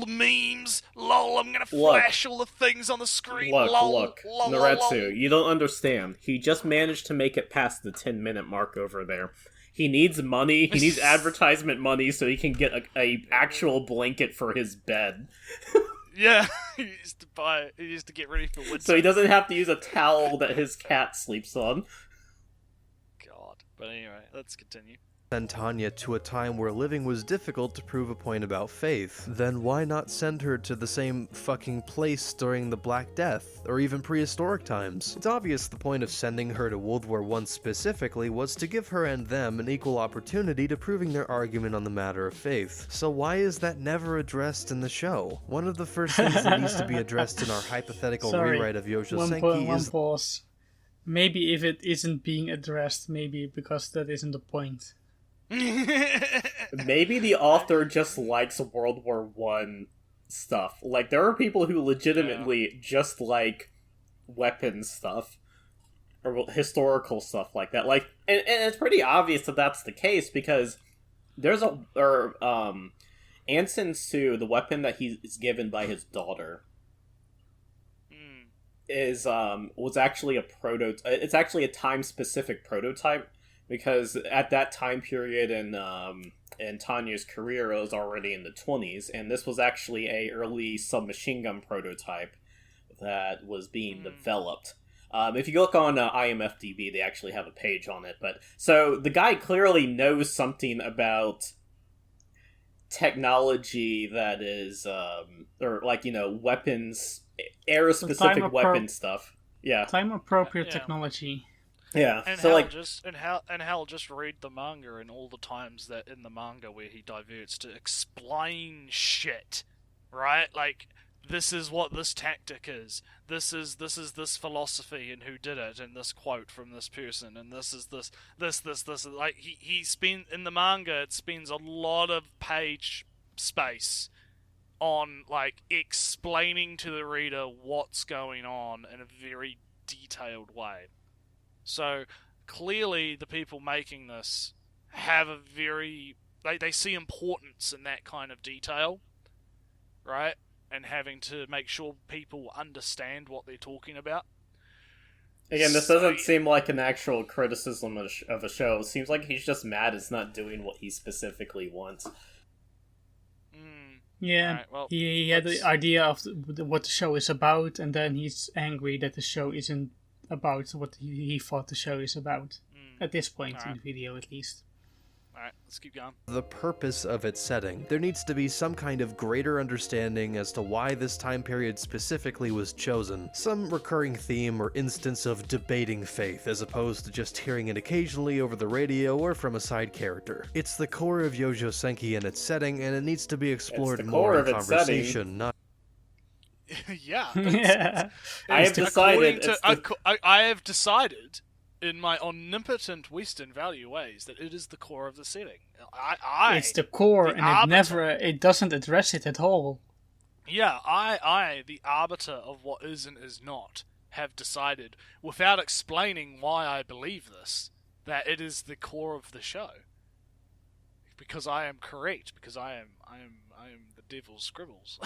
memes, lol, I'm gonna flash all the things on the screen, lol, Naretsu, you don't understand. He just managed to make it past the 10-minute mark over there. He needs money, he needs advertisement money so he can get a actual blanket for his bed. Yeah, he used to get ready for winter. So he doesn't have to use a towel that his cat sleeps on. But anyway, let's continue. Send Tanya to a time where living was difficult to prove a point about faith. Then why not send her to the same fucking place during the Black Death, or even prehistoric times? It's obvious the point of sending her to World War I specifically was to give her and them an equal opportunity to proving their argument on the matter of faith. So why is that never addressed in the show? One of the first things that needs to be addressed in our hypothetical rewrite of Youjo Senki is... Pause. Maybe if it isn't being addressed, maybe because that isn't the point. Maybe the author just likes World War I stuff. Like, there are people who legitimately just like weapons stuff. Or historical stuff like that. Like, and it's pretty obvious that that's the case, because there's Anson Sue, the weapon that he's given by his daughter, was actually a prototype. It's actually a time-specific prototype, because at that time period in Tanya's career, it was already in the 20s, and this was actually a early submachine gun prototype that was being developed. If you look on IMFDB, they actually have a page on it. But so the guy clearly knows something about technology that is, or like, weapons, era-specific weapon stuff. Yeah. Time appropriate Yeah. technology. Yeah. And So like hell, just read the manga and all the times that in the manga where he diverts to explain shit, right? Like, this is what this tactic is. This is this philosophy and who did it, and this quote from this person, and this is this. Like he spend in the manga, it spends a lot of page space on like explaining to the reader what's going on in a very detailed way. So clearly, the people making this have a very they see importance in that kind of detail, right? And having to make sure people understand what they're talking about. again, this doesn't seem like an actual criticism of a show. It seems like he's just mad it's not doing what he specifically wants. Yeah, Alright, well, he had the idea of what the show is about, and then he's angry that the show isn't about what he thought the show is about. At this point in the video, at least. Alright, let's keep going. The purpose of its setting. There needs to be some kind of greater understanding as to why this time period specifically was chosen. Some recurring theme or instance of debating faith, as opposed to just hearing it occasionally over the radio or from a side character. It's the core of Youjo Senki and its setting, and it needs to be explored more in conversation, not... Yeah. Yeah. I have decided. I have decided, in my omnipotent Western value ways, that it is the core of the setting. It's the core, the and arbiter. it doesn't address it at all. Yeah, I, the arbiter of what is and is not, have decided, without explaining why I believe this, that it is the core of the show. Because I am correct. Because I am the devil's scribbles.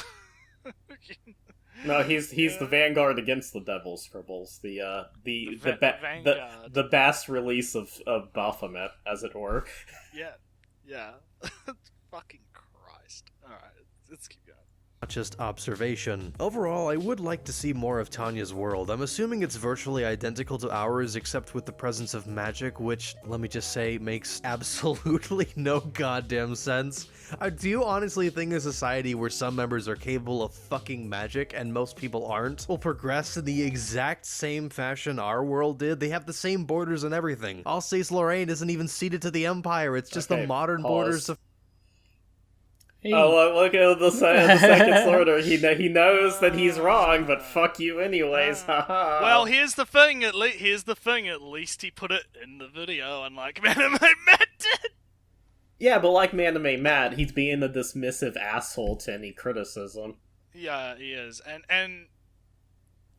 No, he's the vanguard against the Devil's Scribbles. The vanguard. the Bass release of Baphomet, as it were. Yeah. Fucking Christ. Alright, let's keep going. Not just observation. Overall, I would like to see more of Tanya's world. I'm assuming it's virtually identical to ours, except with the presence of magic, which, let me just say, makes absolutely no goddamn sense. Do you honestly think a society where some members are capable of fucking magic and most people aren't will progress in the exact same fashion our world did? They have the same borders and everything. Alsace-Lorraine isn't even ceded to the Empire, it's just the modern borders of... Hey. Oh, look at the second sorter. He knows that he's wrong, but fuck you anyways. Well, here's the thing. At least he put it in the video, unlike Anime Matt did. Yeah, but like Anime Matt, he's being a dismissive asshole to any criticism. Yeah, he is, and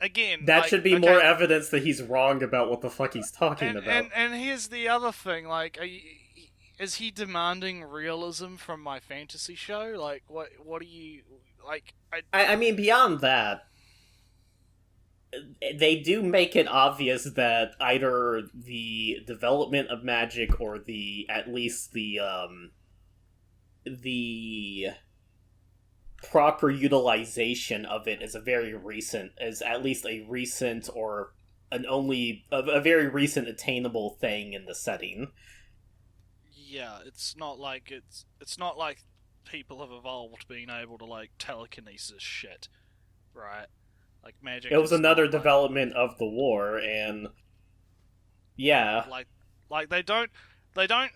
again, that like, should be more evidence that he's wrong about what the fuck he's talking about. And here's the other thing, like, is he demanding realism from my fantasy show? Like, what do you like? I mean, beyond that, they do make it obvious that either the development of magic or at least the proper utilization of it is at least a recent or a very recent attainable thing in the setting. Yeah, it's not like people have evolved being able to like telekinesis shit, right? Like magic. It was another not, development of the war, and yeah, like they don't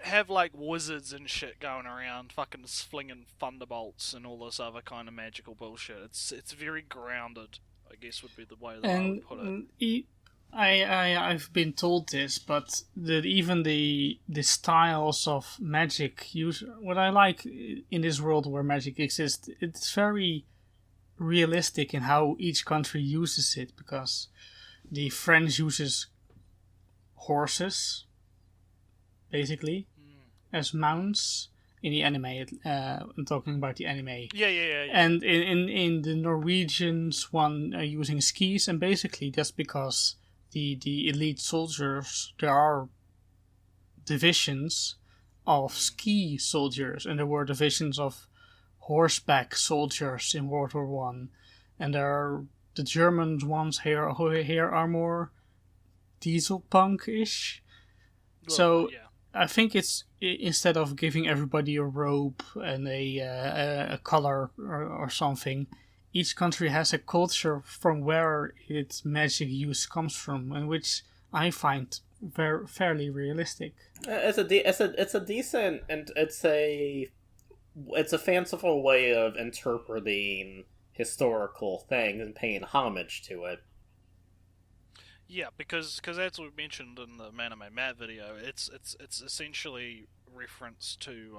have like wizards and shit going around fucking flinging thunderbolts and all this other kind of magical bullshit. It's very grounded, I guess would be the way that I would put it. I've been told this, but even the styles of magic what I like in this world where magic exists, it's very realistic in how each country uses it, because the French uses horses basically as mounts in the anime. I'm talking about the anime. Yeah. And in the Norwegians one are using skis, and basically that's because the elite soldiers, there are divisions of ski soldiers, and there were divisions of horseback soldiers in World War One, and there are the German ones here are more diesel punk-ish. So yeah. I think it's, instead of giving everybody a robe and a color or something, each country has a culture from where its magic use comes from, and which I find fairly realistic. It's a decent, and it's a fanciful way of interpreting historical things and paying homage to it. Yeah, because as we mentioned in the Maname Matt video, it's essentially reference to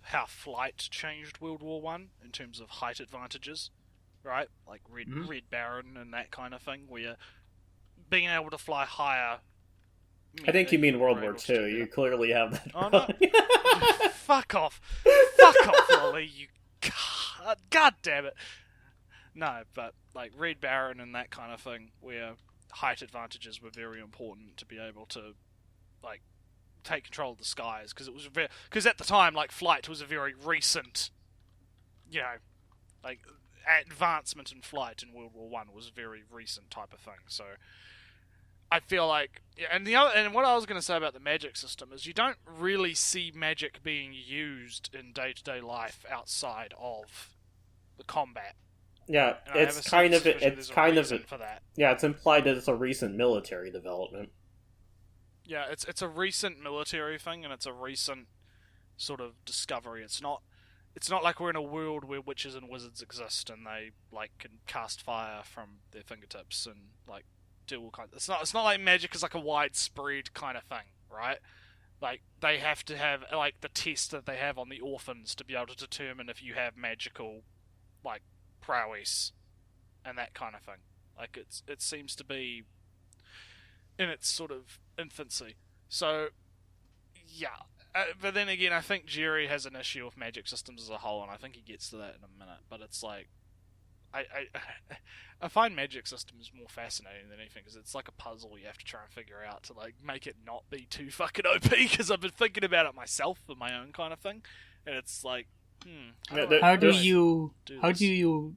how flight changed World War One in terms of height advantages, right? Like Red Baron and that kind of thing, where being able to fly higher. I think you mean World War Two. You clearly have that. Oh no! Fuck off! Fuck off, Lolly! You God damn it! No, but like Red Baron and that kind of thing, where height advantages were very important to be able to like take control of the skies, because at the time, like, flight was a very recent, like, advancement in flight in World War One was a very recent type of thing. So I feel like, and what I was going to say about the magic system is you don't really see magic being used in day-to-day life outside of the combat. Yeah, it's kind of for that. Yeah, it's implied that it's a recent military development. Yeah, it's a recent military thing, and it's a recent sort of discovery. It's not like we're in a world where witches and wizards exist and they like can cast fire from their fingertips and like do all kinds. It's not like magic is like a widespread kind of thing, right? Like they have to have like the test that they have on the orphans to be able to determine if you have magical like prowess and that kind of thing. Like it seems to be in its sort of infancy. So yeah, but then again, I think Jerry has an issue with magic systems as a whole, and I think he gets to that in a minute. But it's like I find magic systems more fascinating than anything, because it's like a puzzle you have to try and figure out to like make it not be too fucking OP. Because I've been thinking about it myself for my own kind of thing, and it's like, how do you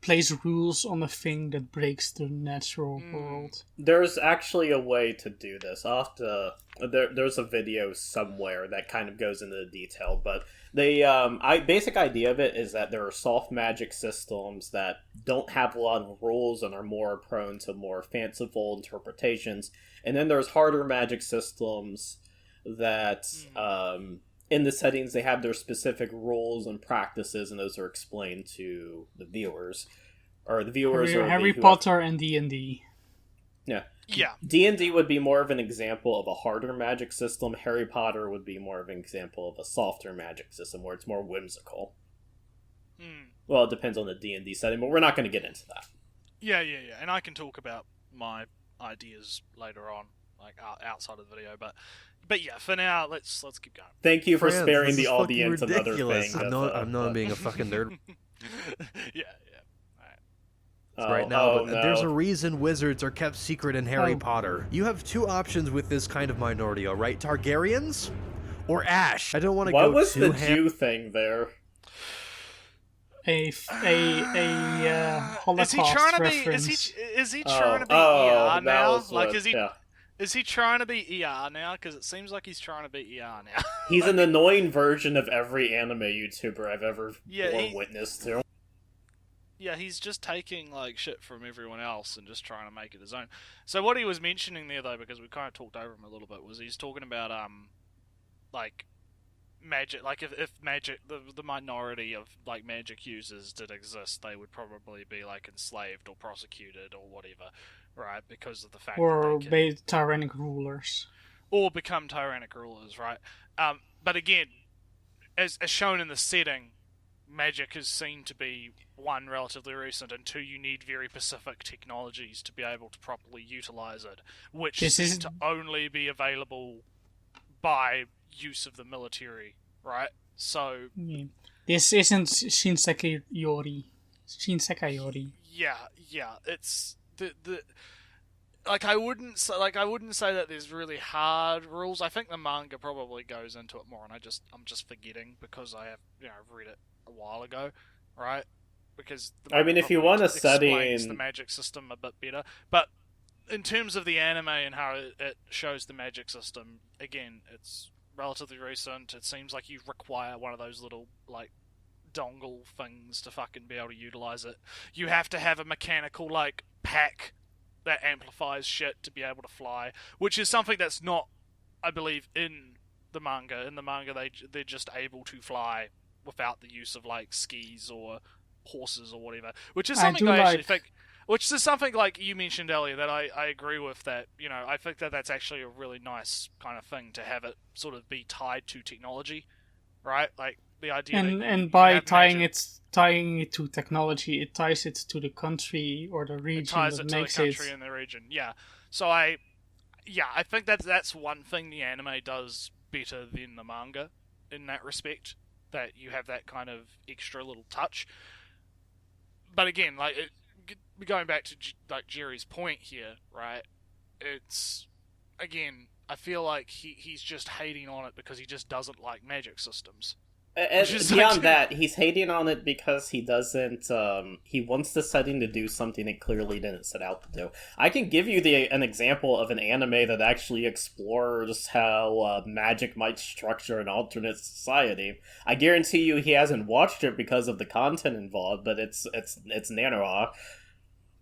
place rules on a thing that breaks the natural world? There's actually a way to do this. There's a video somewhere that kind of goes into the detail, but the basic idea of it is that there are soft magic systems that don't have a lot of rules and are more prone to more fanciful interpretations, and then there's harder magic systems that in the settings they have their specific rules and practices, and those are explained to the viewers. Or the viewers Harry Potter and D&D. Yeah. Yeah. D&D would be more of an example of a harder magic system. Harry Potter would be more of an example of a softer magic system where it's more whimsical. Well, it depends on the D&D setting, but we're not going to get into that. Yeah. And I can talk about my ideas later on, like outside of the video, but yeah, for now, let's keep going. Thank you for sparing the audience of other things. I'm not being a fucking nerd. Yeah. Right now, but there's a reason wizards are kept secret in Harry Potter. You have two options with this kind of minority, alright? Targaryens or Ash. I don't want to go too... What was the Jew thing there? A Holocaust reference. Is he trying to be ER now? Like, is he trying to be ER now? Because it seems like he's trying to be ER now. He's an annoying version of every anime YouTuber I've ever borne witness to. Yeah, he's just taking like shit from everyone else and just trying to make it his own. So what he was mentioning there, though, because we kind of talked over him a little bit, was he's talking about like magic. Like if magic, the minority of like magic users did exist, they would probably be like enslaved or prosecuted or whatever, right? Because of the fact that they be tyrannic rulers, or become tyrannic rulers, right? But again, as shown in the setting, magic is seen to be, one, relatively recent, and two, you need very specific technologies to be able to properly utilize it, which seems to only be available by use of the military, right? So this isn't Shinsekai Yori. Yeah, it's the like I wouldn't say that there's really hard rules. I think the manga probably goes into it more, and I'm just forgetting because I have read it a while ago, right? Because if you want a setting, the magic system a bit better, but in terms of the anime and how it shows the magic system, again, it's relatively recent. It seems like you require one of those little like dongle things to fucking be able to utilize it. You have to have a mechanical, like, pack that amplifies shit to be able to fly, which is something that's not, I believe, in the manga. In the manga, they're just able to fly without the use of, like, skis or horses or whatever, which is something I actually think... Which is something, like you mentioned earlier, that I agree with, that, you know, I think that that's actually a really nice kind of thing to have it sort of be tied to technology, right? Like, the idea and by tying it to technology, it ties it to the country or the region. It ties it to the country and the region, yeah. So I think that's one thing the anime does better than the manga in that respect, that you have that kind of extra little touch. But again, like, going back to like Jerry's point here, right? It's, again, I feel like he's just hating on it because he just doesn't like magic systems. And beyond that, he's hating on it because he doesn't. He wants the setting to do something it clearly didn't set out to do. I can give you an example of an anime that actually explores how magic might structure an alternate society. I guarantee you, he hasn't watched it because of the content involved, but it's Nanoa.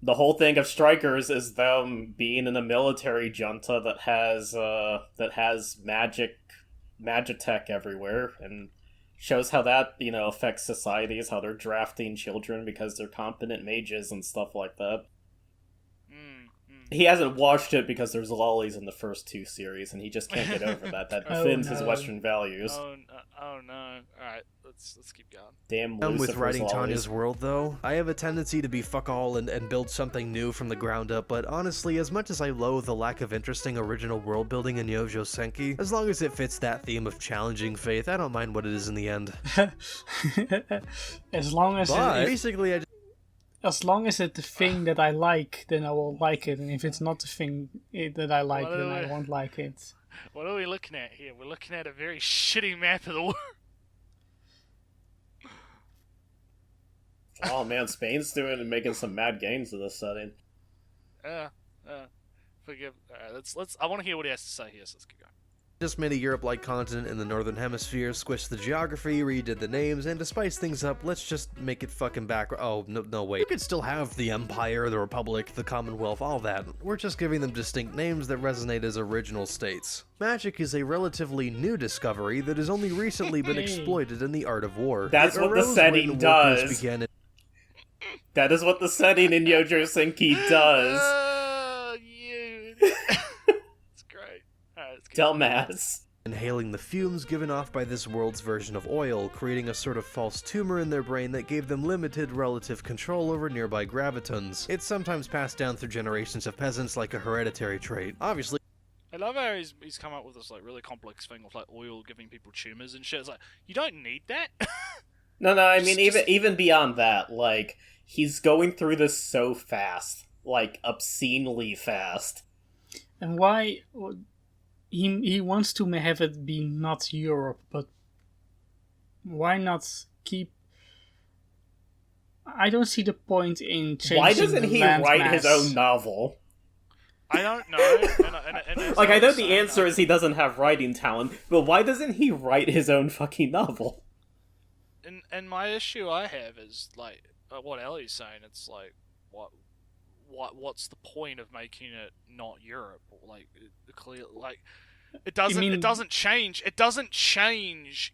The whole thing of Strikers is them being in a military junta that has magitech everywhere, and shows how that, you know, affects societies, how they're drafting children because they're competent mages and stuff like that. He hasn't watched it because there's lollies in the first two series, and he just can't get over that. That offends his Western values. Oh no! All right, let's keep going. Damn. With writing Tanya's world, though, I have a tendency to be fuck all and build something new from the ground up. But honestly, as much as I loathe the lack of interesting original world building in Youjo Senki, as long as it fits that theme of challenging faith, I don't mind what it is in the end. As long as basically, as long as it's the thing that I like, then I will like it. And if it's not the thing that I like, then I won't like it. What are we looking at here? We're looking at a very shitty map of the world. Oh man, Spain's doing and making some mad gains in this setting. Forgive. Let's. I want to hear what he has to say here. So let's keep going. Just made a Europe-like continent in the northern hemisphere, squished the geography, redid the names, and to spice things up, let's just make it fucking back. Oh, no, wait. You could still have the Empire, the Republic, the Commonwealth, all that. We're just giving them distinct names that resonate as original states. Magic is a relatively new discovery that has only recently been exploited in the art of war. That's what the setting does. That is what the setting in Youjo Senki does. Dumbass. Inhaling the fumes given off by this world's version of oil, creating a sort of false tumor in their brain that gave them limited relative control over nearby gravitons. It's sometimes passed down through generations of peasants like a hereditary trait. Obviously, I love how he's come up with this like really complex thing of like oil giving people tumors and shit. It's like, you don't need that. No, I mean, even beyond that, like, he's going through this so fast, like, obscenely fast. And why... He wants to have it be not Europe, but why not keep... I don't see the point in changing Why doesn't he write his own novel? I don't know. And like, I know the answer is he doesn't have writing talent, but why doesn't he write his own fucking novel? And my issue I have is, like, what Ellie's saying, it's like, what's the point of making it not Europe? Like, clear, like, it doesn't change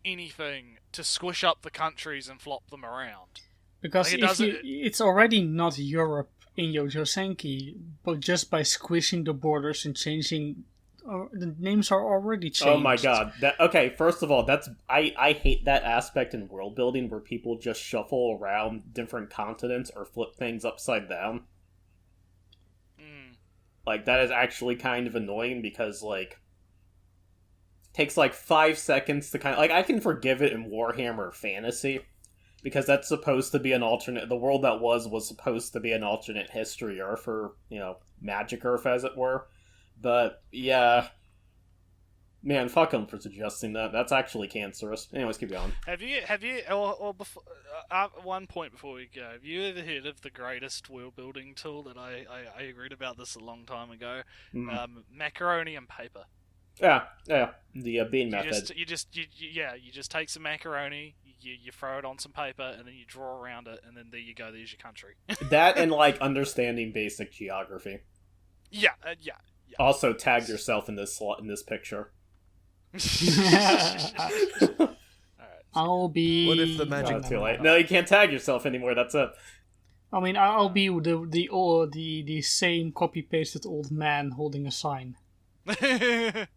anything to squish up the countries and flop them around. Because like, it's already not Europe in Youjo Senki, but just by squishing the borders and changing, the names are already changed. Oh my god! Okay, first of all, I hate that aspect in world building where people just shuffle around different continents or flip things upside down. Like, that is actually kind of annoying because, like, it takes, like, 5 seconds to kind of... Like, I can forgive it in Warhammer Fantasy, because that's supposed to be an alternate... The world that was supposed to be an alternate history Earth, or, you know, Magic Earth, as it were. But, yeah... Man, fuck him for suggesting that. That's actually cancerous. Anyways, keep going. Have you, or before, one point before we go, have you ever heard of the greatest world building tool that I read about this a long time ago? Macaroni and paper. Yeah, the bean method. You just take some macaroni, you throw it on some paper, and then you draw around it, and then there you go. There's your country. That and like understanding basic geography. Yeah. Also, tag yourself in this picture. Alright. I'll be. What if the magic- Oh, too late. No, you can't tag yourself anymore. That's it. I mean, I'll be the same copy pasted old man holding a sign. Alright.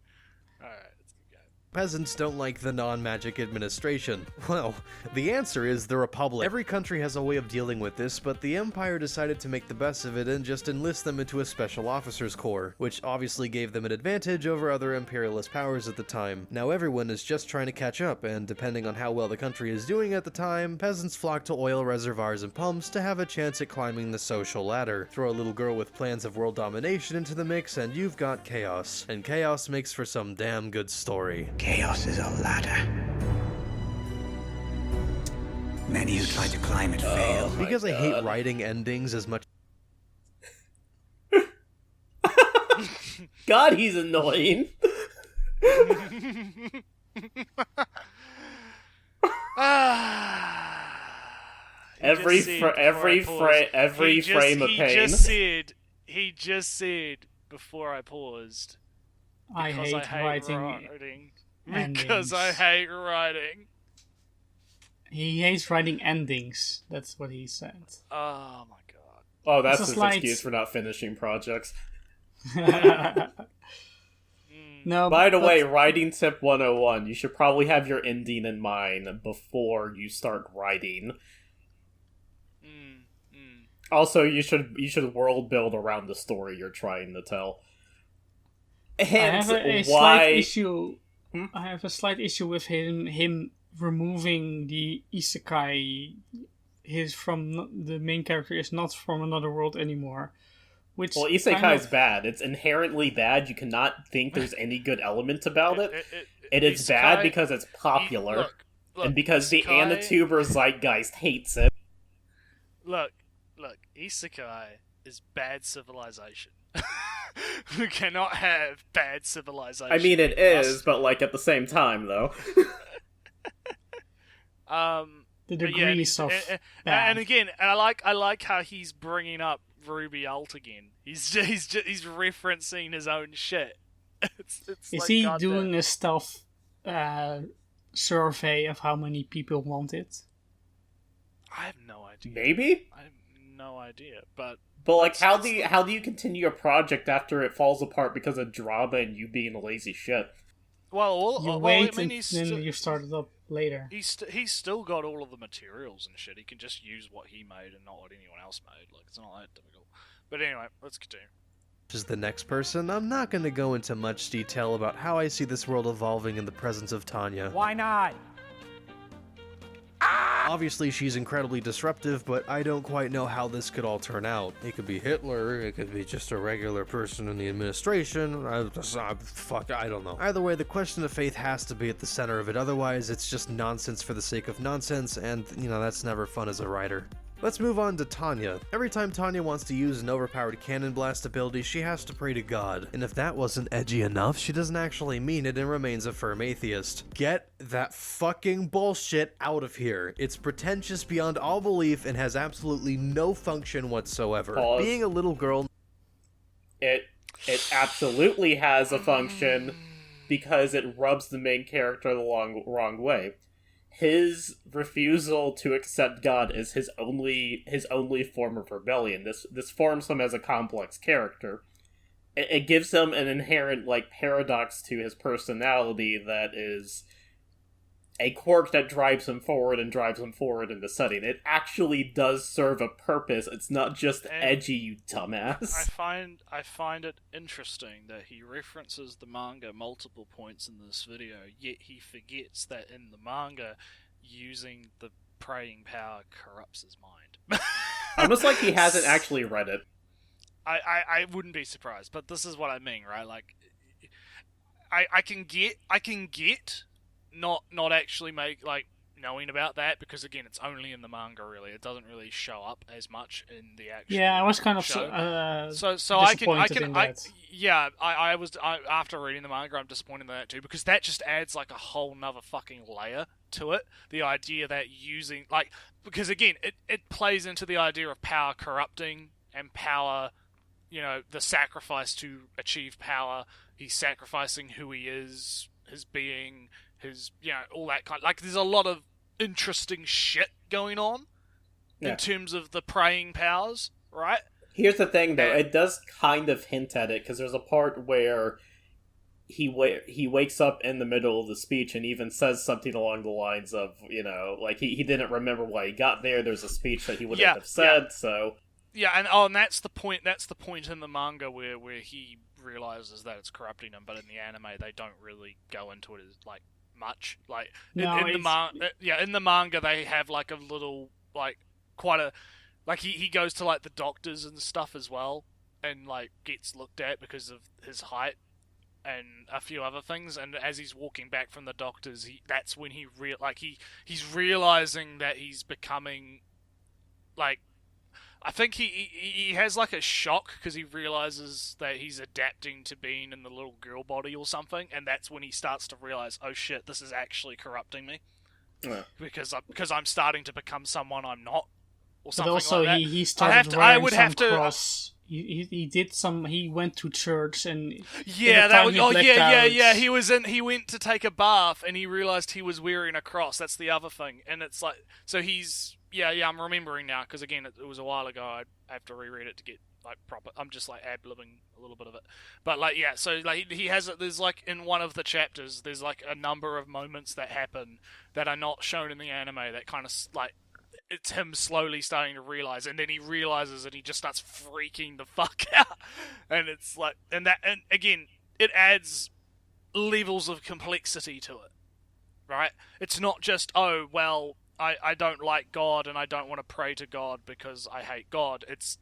Peasants don't like the non-magic administration. Well, the answer is the Republic. Every country has a way of dealing with this, but the Empire decided to make the best of it and just enlist them into a special officers corps, which obviously gave them an advantage over other imperialist powers at the time. Now everyone is just trying to catch up, and depending on how well the country is doing at the time, peasants flock to oil reservoirs and pumps to have a chance at climbing the social ladder. Throw a little girl with plans of world domination into the mix, and you've got chaos. And chaos makes for some damn good story. Chaos is a ladder. Many who try to climb it fail. Because I hate writing endings as much. God, he's annoying. Every frame of pain. He just said before I paused. I Because hate writing. Because I hate writing. He hates writing endings. That's what he said. Oh my god. Oh, that's This his is like- excuse for not finishing projects. No. By the but- way, writing tip 101, you should probably have your ending in mind before you start writing. Also, you should world build around the story you're trying to tell. Hence, I have a why... slight issue. I have a slight issue with him removing the isekai. The main character is not from another world anymore. Which Well, isekai is bad. It's inherently bad. You cannot think there's any good element about it. It is bad because it's popular, Look, and because the isekai- Anatuber zeitgeist hates it. Look, isekai is bad civilization. We cannot have bad civilization. I mean, it is, but like at the same time, though. the but degrees yeah, of and bad. again, and I like how he's bringing up Ruby Alt again. He's referencing his own shit. It's Is like, he goddamn. doing a stealth survey of how many people want it? I have no idea. Maybe, I have no idea, but like, how do you continue a project after it falls apart because of drama and you being a lazy shit? You wait and then you start it up later. He's still got all of the materials and shit. He can just use what he made and not what anyone else made. Like, it's not that difficult. But anyway, let's continue. As the next person, I'm not going to go into much detail about how I see this world evolving in the presence of Tanya. Why not? Obviously, she's incredibly disruptive, but I don't quite know how this could all turn out. It could be Hitler, it could be just a regular person in the administration, I don't know. Either way, the question of faith has to be at the center of it, otherwise it's just nonsense for the sake of nonsense, and, that's never fun as a writer. Let's move on to Tanya. Every time Tanya wants to use an overpowered cannon blast ability, she has to pray to God. And if that wasn't edgy enough, she doesn't actually mean it and remains a firm atheist. Get that fucking bullshit out of here. It's pretentious beyond all belief and has absolutely no function whatsoever. Pause. Being a little girl... It absolutely has a function because it rubs the main character the wrong way. His refusal to accept God is his only form of rebellion. This forms him as a complex character. It gives him an inherent paradox to his personality that is a quirk that drives him forward in the setting. It actually does serve a purpose. It's not just edgy, you dumbass. I find it interesting that he references the manga multiple points in this video, yet he forgets that in the manga, using the praying power corrupts his mind. Almost like he hasn't actually read it. I wouldn't be surprised, but this is what I mean, right? Like, I can get not actually knowing about that, because again, it's only in the manga. Really, it doesn't really show up as much in the actual. Yeah, I was kind of show. so I was after reading the manga, I'm disappointed in that too, because that just adds like a whole nother fucking layer to it. The idea that using, like, because again, it plays into the idea of power corrupting and power, you know, the sacrifice to achieve power. He's sacrificing who he is, his being, his, you know, all that kind. Like, there's a lot of interesting shit going on in terms of the praying powers, right? Here's the thing, though. It does kind of hint at it, because there's a part where he wakes up in the middle of the speech and even says something along the lines of, you know, like, he didn't remember why he got there. There's a speech that he wouldn't have said, so... Yeah, and that's the point in the manga where he realizes that it's corrupting him, but in the anime they don't really go into it as, like, much. Like, in the manga they have, like, a little, like, quite a... Like, he goes to, like, the doctors and stuff as well, and, like, gets looked at because of his height and a few other things, and as he's walking back from the doctors, that's when he's realizing that he's becoming, like... I think he has, like, a shock because he realizes that he's adapting to being in the little girl body or something, and that's when he starts to realize, oh shit, this is actually corrupting me. Yeah. Because I'm starting to become someone I'm not. Or something but also, like that. he started wearing some to cross. He went to church and he went to take a bath and he realized he was wearing a cross. That's the other thing, and it's like, so he's I'm remembering now because again it was a while ago. I have to reread it to get like proper. I'm just like ad-libbing a little bit of it, but like so like he has it. There's like in one of the chapters, there's like a number of moments that happen that are not shown in the anime that kind of like. It's him slowly starting to realize, and then he realizes and he just starts freaking the fuck out. And it's like, and again, it adds levels of complexity to it, right? It's not just, oh, well, I don't like God and I don't want to pray to God because I hate God. It's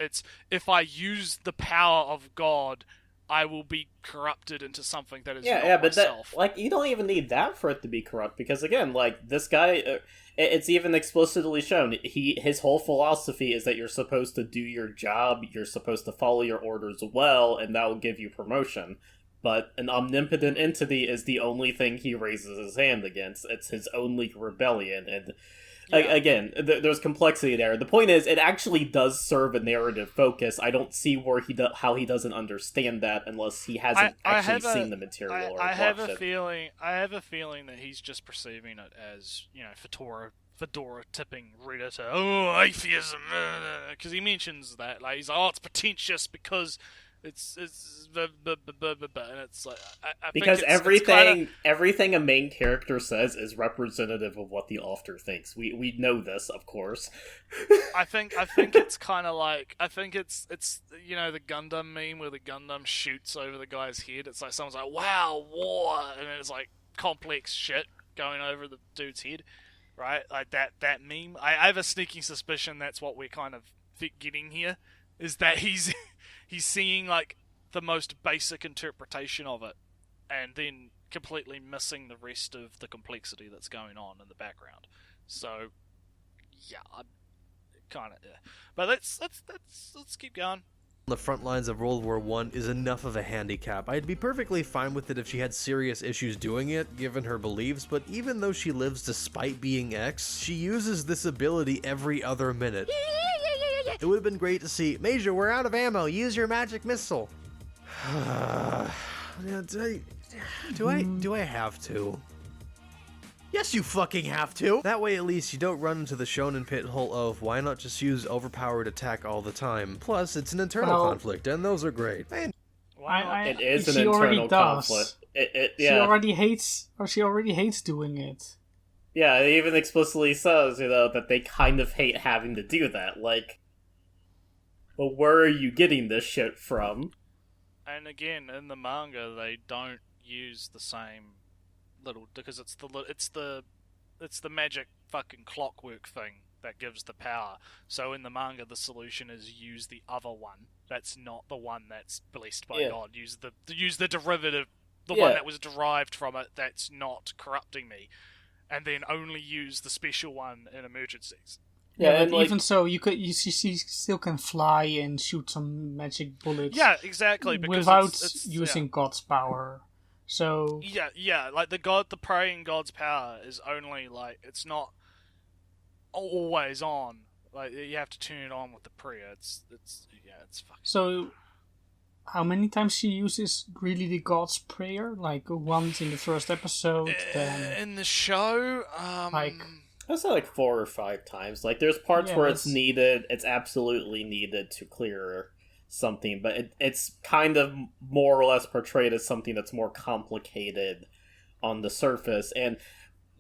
if I use the power of God, I will be corrupted into something that is not myself. That, like, you don't even need that for it to be corrupt, because again, like, this guy, it's even explicitly shown, his whole philosophy is that you're supposed to do your job, you're supposed to follow your orders well, and that will give you promotion. But an omnipotent entity is the only thing he raises his hand against. It's his only rebellion, and... Again, there's complexity there. The point is, it actually does serve a narrative focus. I don't see how he doesn't understand that unless he hasn't seen the material or watched it. I have a feeling that he's just perceiving it as, you know, fedora tipping Redditor. Oh, atheism, because he mentions that. Like, he's like, oh, it's pretentious because it's and it's like because everything a main character says is representative of what the author thinks. We know this, of course. I think it's kind of like it's you know the Gundam meme where the Gundam shoots over the guy's head. It's like someone's like, wow, war, and it's like complex shit going over the dude's head, right? Like that meme. I have a sneaking suspicion that's what we're kind of getting here, is that he's seeing like the most basic interpretation of it, and then completely missing the rest of the complexity that's going on in the background. So, yeah, I'm kind of. Yeah. But let's keep going. The front lines of World War I is enough of a handicap. I'd be perfectly fine with it if she had serious issues doing it, given her beliefs, but even though she lives despite being X, she uses this ability every other minute. It would have been great to see, Major, we're out of ammo, use your magic missile. Do I have to? Yes, you fucking have to! That way at least you don't run into the shonen pit hole of why not just use overpowered attack all the time. Plus, it's an internal conflict, and those are great. It is an internal conflict. She already hates doing it. Yeah, it even explicitly says, you know, that they kind of hate having to do that. Like, well, where are you getting this shit from? And again, in the manga, they don't use the same little, because it's the magic fucking clockwork thing that gives the power. So in the manga, the solution is use the other one. That's not the one that's blessed by God. Use the derivative, one that was derived from it. That's not corrupting me, and then only use the special one in emergencies. Yeah, but even so, you still can fly and shoot some magic bullets. Yeah, exactly. Because without using God's power. So Yeah, like the praying god's power is only like it's not always on. Like you have to tune it on with the prayer. It's fucking. so how many times she uses really the God's prayer? Like once in the first episode, then In the show, like I say like 4 or 5 times. Like there's parts Yeah, where it's that's- needed, it's absolutely needed to clear something, but it's kind of more or less portrayed as something that's more complicated on the surface, and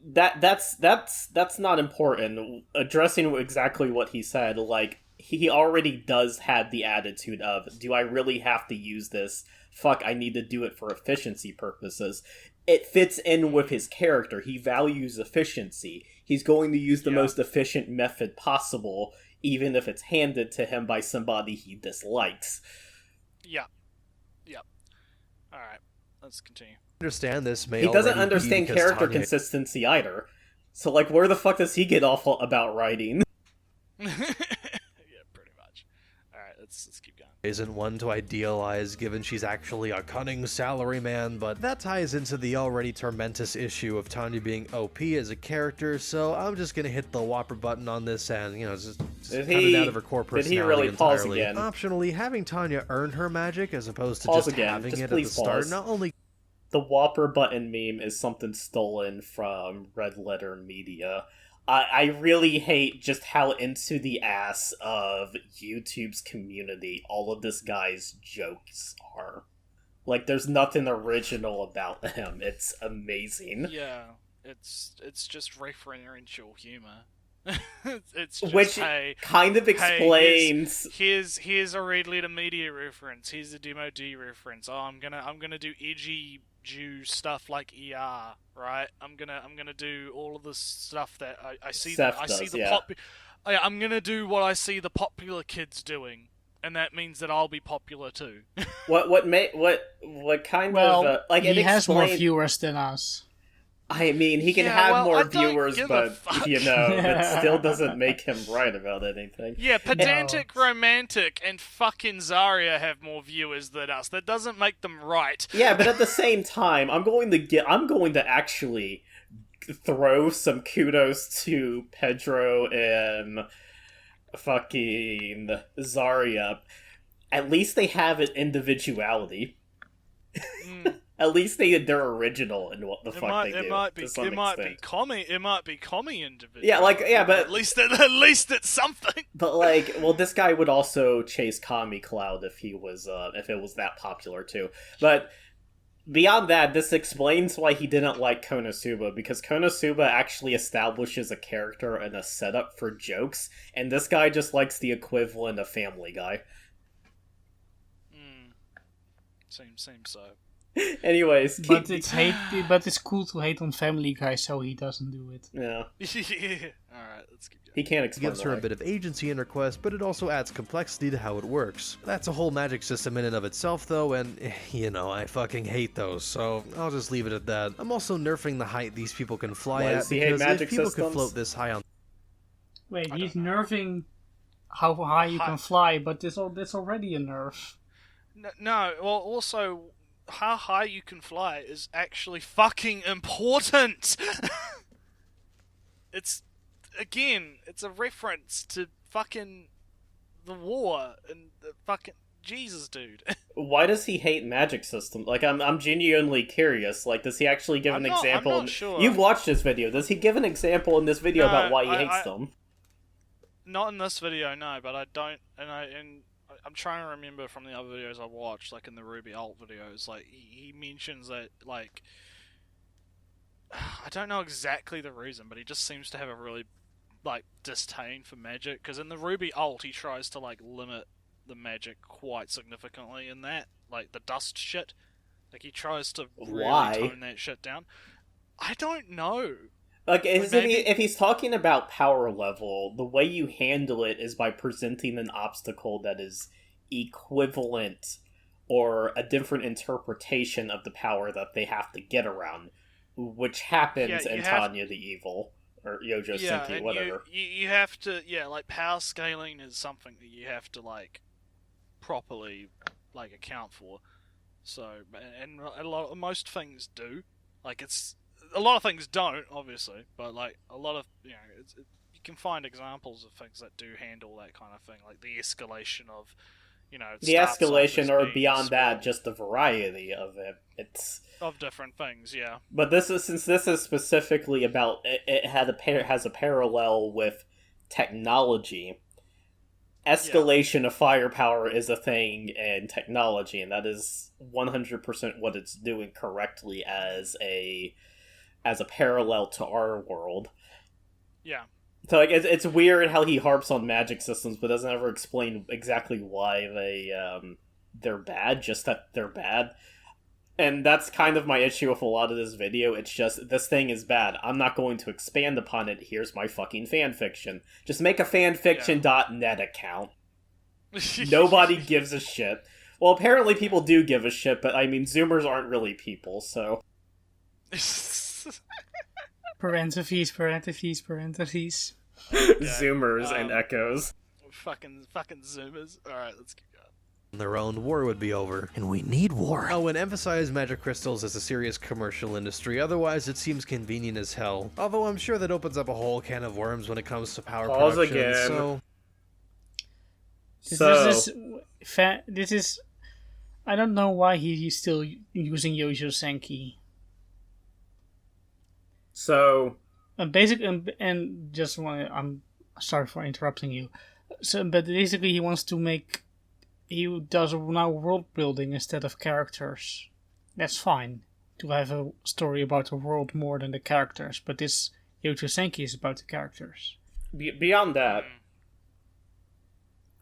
that's not important. Addressing exactly what he said, like he already does have the attitude of, do I really have to use this? Fuck, I need to do it for efficiency purposes. It fits in with his character. He values efficiency. He's going to use the most efficient method possible, even if it's handed to him by somebody he dislikes. Yeah. Alright, let's continue. Understand this may He doesn't already be understand because character Tanya consistency either. So, like, where the fuck does he get off about writing? Yeah, pretty much. Alright, let's keep going. isn't one to idealize given she's actually a cunning salaryman, but that ties into the already tormentous issue of Tanya being OP as a character, so I'm just gonna hit the whopper button on this and, just cut it out of her core Did he personality really pause entirely. again? Optionally, having Tanya earn her magic as opposed to Pause just again. having Just it at the please start pause. not only The Whopper button meme is something stolen from Red Letter Media. I really hate just how into the ass of YouTube's community all of this guy's jokes are. Like, there's nothing original about him. It's amazing. Yeah, it's just referential humor. It's just, Which hey, kind of explains... here's a Red Letter Media reference. Here's a Demo D reference. Oh, I'm gonna do edgy Jew stuff like ER, right? I'm gonna do all of this stuff that I see. Seth I see does, the yeah. I'm gonna do what I see the popular kids doing, and that means that I'll be popular too. What kind well, of... like, it he has more explain- viewers than us. I mean, he can Yeah, have well, I more don't viewers, give a but, fuck. that still doesn't make him right about anything. Yeah, pedantic, romantic, and fucking Zarya have more viewers than us. That doesn't make them right. Yeah, but at the same time, I'm going to actually throw some kudos to Pedro and fucking Zarya. At least they have an individuality. Mm. At least they're original in what the fuck they do. It might be to some extent. commie individual. Yeah, but at least it's something. But like, well, this guy would also chase Kami Cloud if it was that popular too. But beyond that, this explains why he didn't like Konosuba, because Konosuba actually establishes a character and a setup for jokes, and this guy just likes the equivalent of Family Guy. Seems so. Anyways, But it's cool to hate on Family Guy, so he doesn't do it. yeah, Yeah. Alright, let's keep going. he can't explain gives her a why. bit of agency in her quest, but it also adds complexity to how it works. That's a whole magic system in and of itself, though, and, I fucking hate those, so I'll just leave it at that. I'm also nerfing the height these people can fly Why at, does he hate because if magic people systems? could float this high on Wait, I he's don't know. nerfing how high you High. can fly, but that's already a nerf. No, well, also, how high you can fly is actually fucking important. It's a reference to fucking the war and the fucking Jesus, dude. Why does he hate magic systems? Like, I'm genuinely curious. Like, does he actually give I'm an not- example? I'm not sure. You've watched this video. Does he give an example in this video No, about why he I- hates I- them? Not in this video, no, but I don't, and I'm trying to remember from the other videos I watched, like in the Ruby Alt videos, like he mentions that, like, I don't know exactly the reason, but he just seems to have a really, like, disdain for magic, because in the Ruby Alt he tries to, like, limit the magic quite significantly in that, like the dust shit, like he tries to really Why? tone that shit down. I don't know. Like, maybe- if he's talking about power level, the way you handle it is by presenting an obstacle that is equivalent or a different interpretation of the power that they have to get around, which happens Yeah, in you have- Tanya the Evil, or Youjo Yeah, Senki, and whatever. you have to, like, power scaling is something that you have to, like, properly, like, account for. So, and most things do. Like, a lot of things don't, obviously, but like a lot of you can find examples of things that do handle that kind of thing, like the escalation of, it The starts off escalation, as or being beyond that, small just the variety of it. It's of different things, yeah. But since this is specifically about it has a parallel with technology. Escalation of firepower is a thing in technology, and that is 100% what it's doing correctly as a parallel to our world. Yeah. So like it's weird how he harps on magic systems, but doesn't ever explain exactly why they're bad. Just that they're bad. And that's kind of my issue with a lot of this video. It's just, this thing is bad. I'm not going to expand upon it. Here's my fucking fanfiction. Just make a fanfiction.net account. Nobody gives a shit. Well, apparently people do give a shit, but I mean, Zoomers aren't really people, so... Parentheses. Zoomers and echoes. Fucking Zoomers. Alright, let's keep going. Their own, war would be over. And we need war. Oh, and emphasize magic crystals as a serious commercial industry, otherwise it seems convenient as hell. Although I'm sure that opens up a whole can of worms when it comes to power Pause production, again. This is... I don't know why he's still using Youjo Senki. So... And just want I'm sorry for interrupting you. So, but basically he wants to make... He does now world building instead of characters. That's fine, to have a story about the world more than the characters, but this Youjo Senki is about the characters. Beyond that...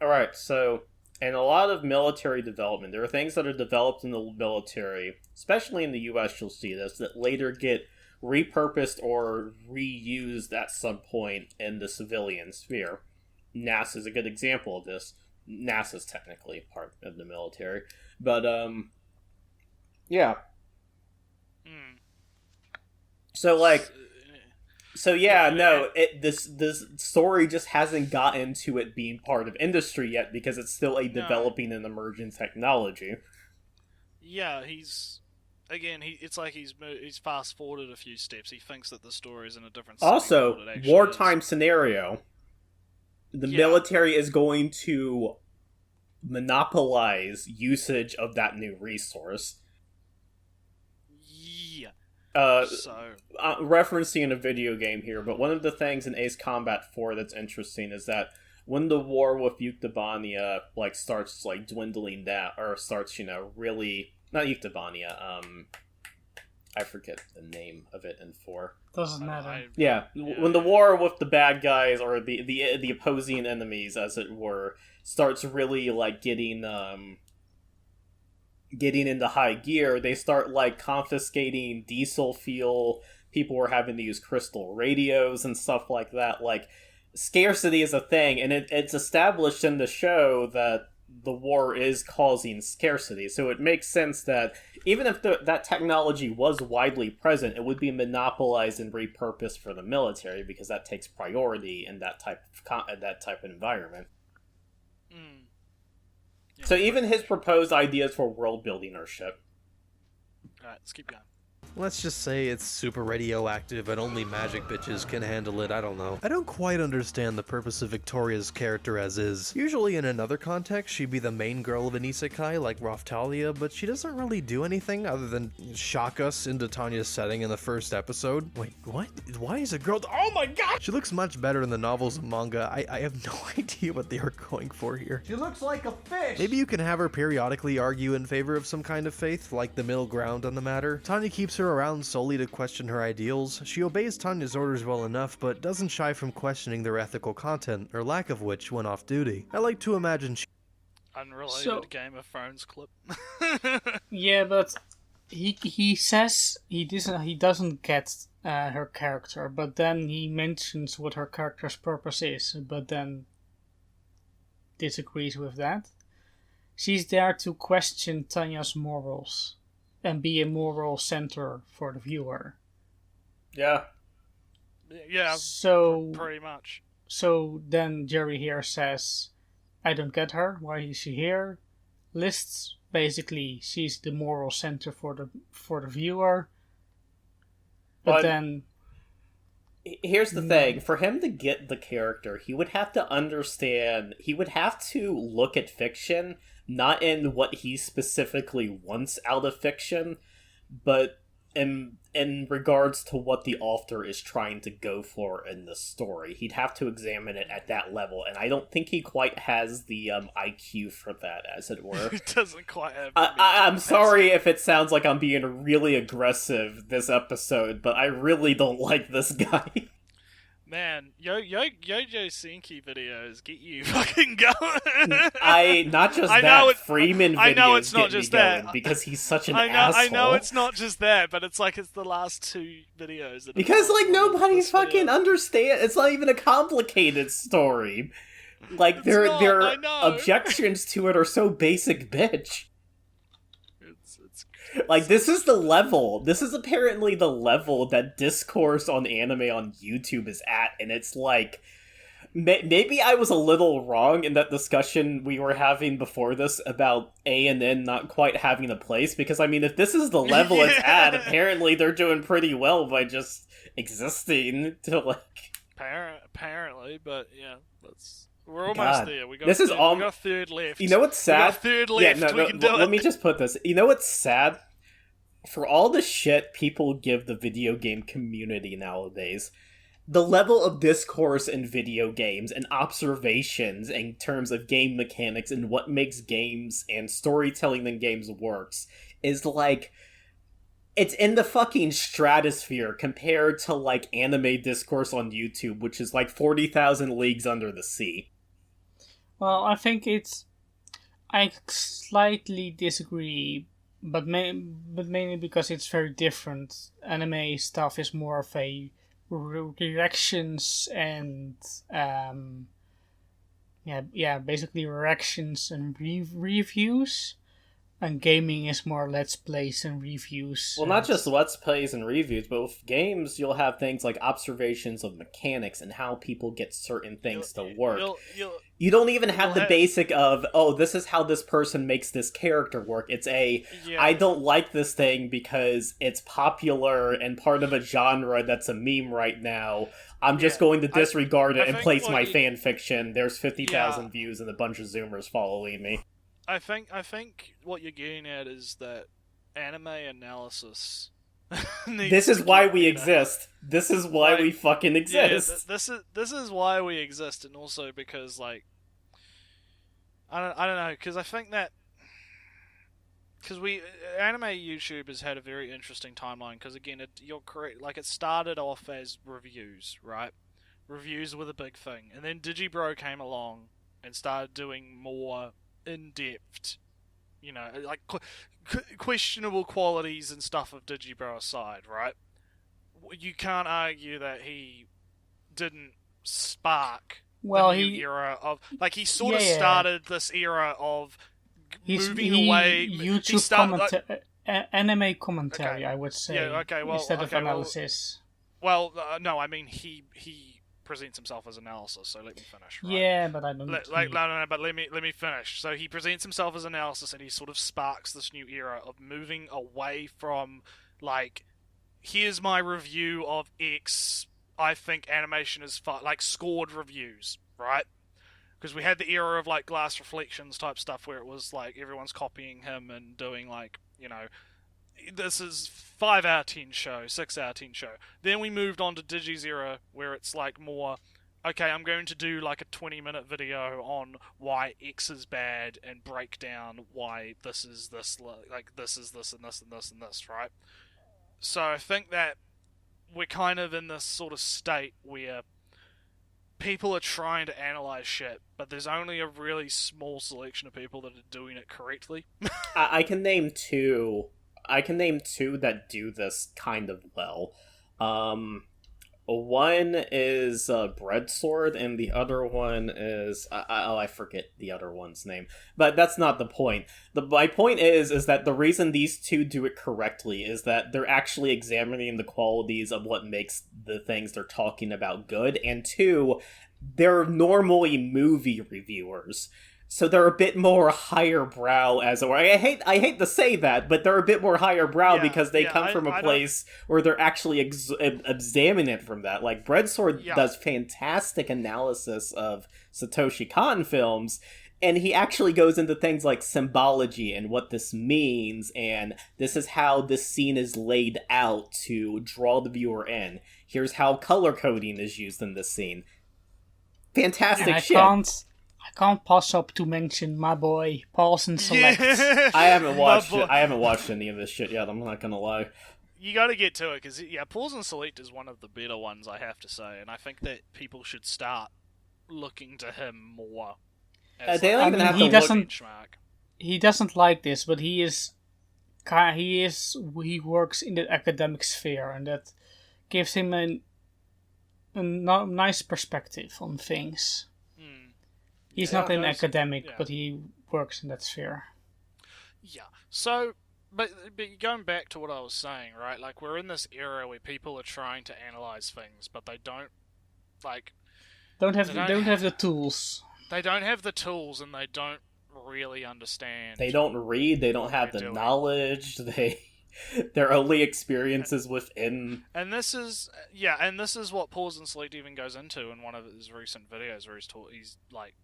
Alright, so... In a lot of military development, there are things that are developed in the military, especially in the US you'll see this, that later get repurposed or reused at some point in the civilian sphere. NASA is a good example of this. NASA's technically part of the military. But, yeah. So, like... So, yeah, no, this story just hasn't gotten to it being part of industry yet, because it's still a developing and emerging technology. Yeah, it's like he's fast-forwarded a few steps. He thinks that the story is in a different setting Also, than what it actually wartime is. scenario... The military is going to monopolize usage of that new resource. Yeah. Referencing a video game here, but one of the things in Ace Combat 4 that's interesting is that when the war with Yuktobania starts dwindling down, or starts, really... Not Yuktobania, I forget the name of it in 4. Doesn't matter. When the war with the bad guys, or the opposing enemies, as it were, starts really getting into high gear, they start confiscating diesel fuel. People were having to use crystal radios and stuff like that. Scarcity is a thing, and it's established in the show that the war is causing scarcity. So it makes sense that even if that technology was widely present, it would be monopolized and repurposed for the military, because that takes priority in that type of environment. Yeah. So even his proposed ideas for world building are shit. Alright, let's keep going. Let's just say it's super radioactive and only magic bitches can handle it, I don't know. I don't quite understand the purpose of Victoria's character as is. Usually in another context, she'd be the main girl of an isekai like Raftalia, but she doesn't really do anything other than shock us into Tanya's setting in the first episode. Wait, what? Why is a girl... Oh my god! She looks much better in the novels and manga. I have no idea what they are going for here. She looks like a fish! Maybe you can have her periodically argue in favor of some kind of faith, like the middle ground on the matter. Tanya keeps her around solely to question her ideals. She obeys Tanya's orders well enough, but doesn't shy from questioning their ethical content, or lack of which, when off duty. I like to imagine Unrelated Game of Thrones clip. Yeah, but he says he doesn't get her character, but then he mentions what her character's purpose is, but then disagrees with that. She's there to question Tanya's morals and be a moral center for the viewer. Yeah. Yeah, so pretty much. So then Jerry here says, I don't get her, why is she here? Lists basically she's the moral center for the viewer. But then here's the thing: for him to get the character, he would have to understand. He would have to look at fiction not in what he specifically wants out of fiction, but in regards to what the author is trying to go for in the story. He'd have to examine it at that level, and I don't think he quite has the IQ for that, as it were. He doesn't quite have. I'm sorry if it sounds like I'm being really aggressive this episode, but I really don't like this guy. Man, Youjo Senki videos get you fucking going. Not just that, Freeman videos I know it's not get just me going that. because he's such an asshole. I know it's not just that, but it's like it's the last two videos. That because like nobody fucking video. understands. It's not even a complicated story. Like their objections to it are so basic, bitch. It's like this is the level. This is apparently the level that discourse on anime on YouTube is at, and it's like maybe I was a little wrong in that discussion we were having before this about A and N not quite having a place. Because I mean, if this is the level it's at, apparently they're doing pretty well by just existing to like. Apparently, but yeah, we're almost there. We got we got a third left. You know what's sad? We got a third left. Yeah, we can do it. Let me just put this. You know what's sad? For all the shit people give the video game community nowadays, the level of discourse in video games and observations in terms of game mechanics and what makes games and storytelling in games works is like... It's in the fucking stratosphere compared to like anime discourse on YouTube, which is like 40,000 leagues under the sea. Well, I think I slightly disagree, but mainly because it's very different. Anime stuff is more of a reactions and basically reactions and reviews. And gaming is more let's plays and reviews. Well, not just let's plays and reviews, but with games, you'll have things like observations of mechanics and how people get certain things to work. You don't even have the basic of, oh, this is how this person makes this character work. It's I don't like this thing because it's popular and part of a genre that's a meme right now. I'm just going to disregard it and place my fan fiction. There's 50,000 views and a bunch of Zoomers following me. I think what you're getting at is that anime analysis. This is why we exist. This is why we fucking exist. Yeah, this is why we exist, and also because like I don't know, because I think that anime YouTube has had a very interesting timeline. Because again, you're correct. Like it started off as reviews, right? Reviews were the big thing, and then Digibro came along and started doing more in-depth, like questionable qualities and stuff of Digibro aside, right? You can't argue that he didn't spark the new era of... Like, he sort of started this era of moving away... YouTube anime commentary, okay. I would say, well, instead of analysis. Well, no, I mean, he presents himself as analysis, so let me finish. Right? Yeah, but I don't. No, but let me finish. So he presents himself as analysis, and he sort of sparks this new era of moving away from like, here's my review of X. I think animation is like scored reviews, right? Because we had the era of like Glass Reflections type stuff where it was like everyone's copying him and doing like, this is 5 out of 10 show, 6 out of 10 show. Then we moved on to Digi's era, where it's like more, okay, I'm going to do like a 20-minute video on why X is bad and break down why this is this, like this is this and this and this and this, right? So I think that we're kind of in this sort of state where people are trying to analyze shit, but there's only a really small selection of people that are doing it correctly. I can name two that do this kind of well. One is Breadsword, and the other one is... I forget the other one's name. But that's not the point. My point is that the reason these two do it correctly is that they're actually examining the qualities of what makes the things they're talking about good, and two, they're normally movie reviewers. So they're a bit more higher brow, as it were. I hate to say that, but they're a bit more higher brow because they come from a place where they're actually examining it from that. Like, Breadsword does fantastic analysis of Satoshi Kon films, and he actually goes into things like symbology and what this means, and this is how this scene is laid out to draw the viewer in. Here's how color coding is used in this scene. Fantastic shit. I can't pass up to mention my boy, Pause and Select. I haven't watched it. I haven't watched any of this shit yet, I'm not gonna lie. You gotta get to it, because, Pause and Select is one of the better ones, I have to say, and I think that people should start looking to him more. They don't even have to look. He doesn't like this, but he works in the academic sphere, and that gives him a nice perspective on things. He's not an academic, but he works in that sphere. Yeah. So, but going back to what I was saying, right? Like, we're in this era where people are trying to analyze things, but they don't have the tools. They don't have the tools, and they don't really understand. They don't read. They don't have the knowledge. Their only experiences within. And this is what Pause and Select even goes into in one of his recent videos, where he's like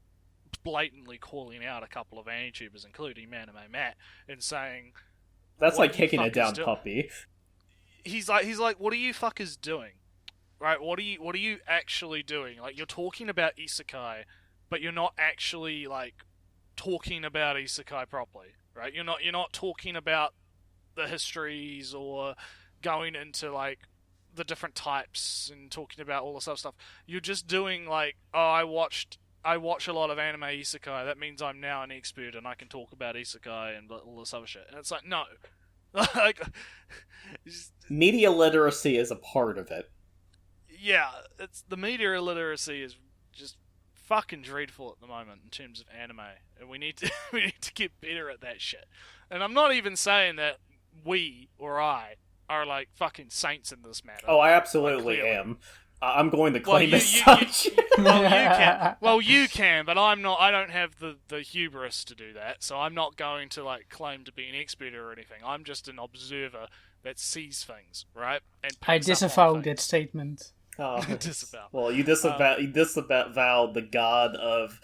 blatantly calling out a couple of anti-tubers, including Anime Matt, and saying, "That's like kicking it down, puppy." He's like, "What are you fuckers doing? Right? What are you actually doing? Like, you're talking about isekai, but you're not actually like talking about isekai properly, right? You're not talking about the histories or going into like the different types and talking about all this other stuff. You're just doing like, I watch a lot of anime isekai, that means I'm now an expert and I can talk about isekai and all this other shit." And it's like, no. Like, media literacy is a part of it. Yeah, it's the media literacy is just fucking dreadful at the moment in terms of anime, and we need to get better at that shit. And I'm not even saying that we or I are like fucking saints in this matter. Oh, I absolutely am. I'm going to claim as such. You can, but I'm not. I don't have the hubris to do that, so I'm not going to like claim to be an expert or anything. I'm just an observer that sees things, right? And I disavow that statement. Oh, disavow. Well, you disavowed the god of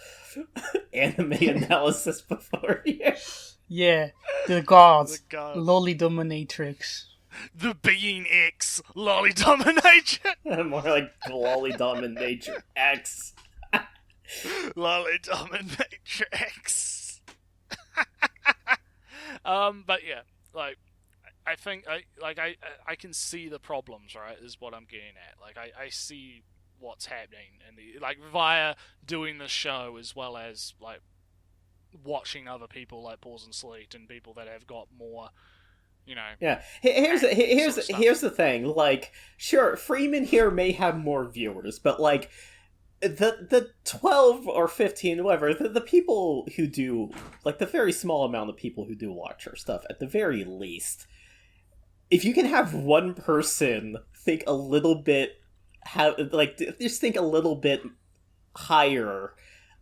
anime analysis before you. Yeah, the god. Lolly Dominatrix. The Being X, Lolly Dominatrix. More like Lolly Dominatrix X. Lolly Dominatrix. But yeah, like, I think I can see the problems, right? Is what I'm getting at. Like, I see what's happening, and like via doing the show as well as like watching other people like Pause and Select and people that have got more, you know. Yeah. Here's the thing. Like, sure, Freeman here may have more viewers, but like the 12 or 15, whatever, the people who do, like, the very small amount of people who do watch our stuff, at the very least, if you can have one person think a little bit, just think a little bit higher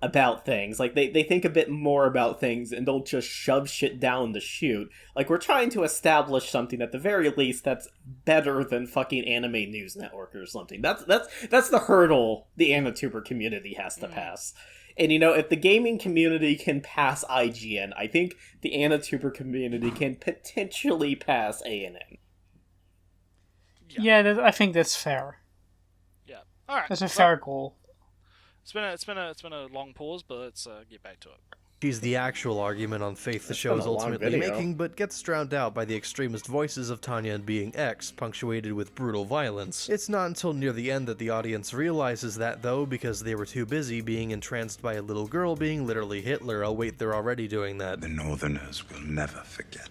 about things, like they think a bit more about things and don't just shove shit down the chute. Like, we're trying to establish something at the very least that's better than fucking Anime News Network or something. That's the hurdle the AniTuber community has to pass. And, you know, if the gaming community can pass IGN, I think the AniTuber community can potentially pass ANN. Yeah, I think that's fair. Yeah. All right. That's a fair goal. It's been a long pause, but let's get back to it. She's the actual argument on faith the show is ultimately making, but gets drowned out by the extremist voices of Tanya and Being X, punctuated with brutal violence. It's not until near the end that the audience realizes that, though, because they were too busy being entranced by a little girl being literally Hitler. Oh wait, they're already doing that. The Northerners will never forget.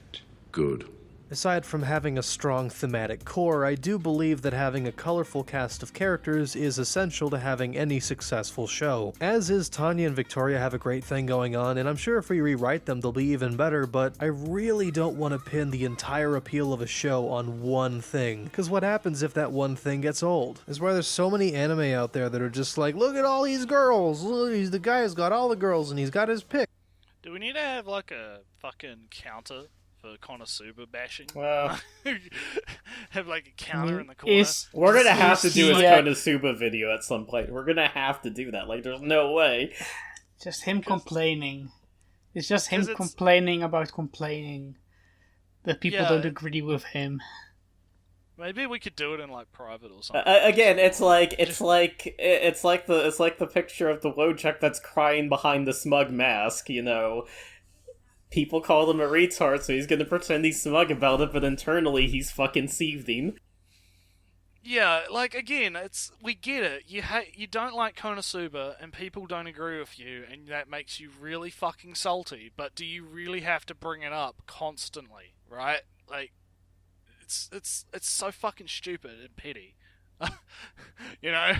Good. Aside from having a strong thematic core, I do believe that having a colorful cast of characters is essential to having any successful show. As is, Tanya and Victoria have a great thing going on, and I'm sure if we rewrite them they'll be even better, but I really don't want to pin the entire appeal of a show on one thing, because what happens if that one thing gets old? Is why there's so many anime out there that are just like, look at all these girls, look, the guy's got all the girls and he's got his pick. we need to have like a fucking counter for Konosuba bashing? Well, have like a counter in the corner. we're gonna have to do a he, Konosuba video at some point. We're gonna have to do that. Like, there's no way. Just him complaining. It's just him 'Cause it's- complaining about complaining that people Yeah. don't agree with him. Maybe we could do it in like private or something. Again, it's like the picture of the Wojak that's crying behind the smug mask. You know, people call him a retard, so he's gonna pretend he's smug about it, but internally he's fucking seething. Yeah, like again, we get it. You don't like Konosuba, and people don't agree with you, and that makes you really fucking salty. But do you really have to bring it up constantly, right? Like, it's so fucking stupid and petty. You know,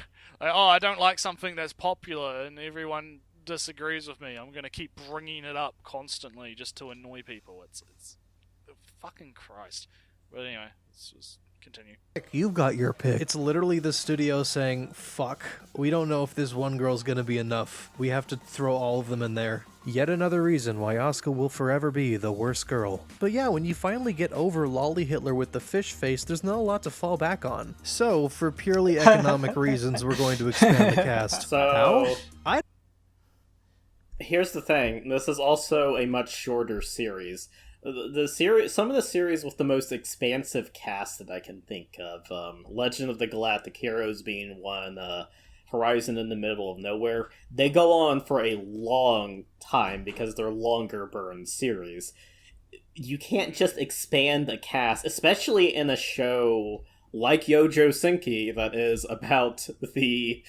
like, oh, I don't like something that's popular, and everyone disagrees with me. I'm gonna keep bringing it up constantly just to annoy people. It's fucking Christ. But anyway, let's just continue. You've got your pick. It's literally the studio saying, fuck, we don't know if this one girl's gonna be enough. We have to throw all of them in there. Yet another reason why Asuka will forever be the worst girl. But yeah, when you finally get over Lolly Hitler with the fish face, there's not a lot to fall back on. So, for purely economic reasons, we're going to expand the cast. So How? here's the thing. This is also a much shorter series. The series, some of the series with the most expansive cast that I can think of, Legend of the Galactic Heroes being one, Horizon in the Middle of Nowhere, they go on for a long time because they're longer burn series. You can't just expand the cast, especially in a show like Youjo Senki that is about, you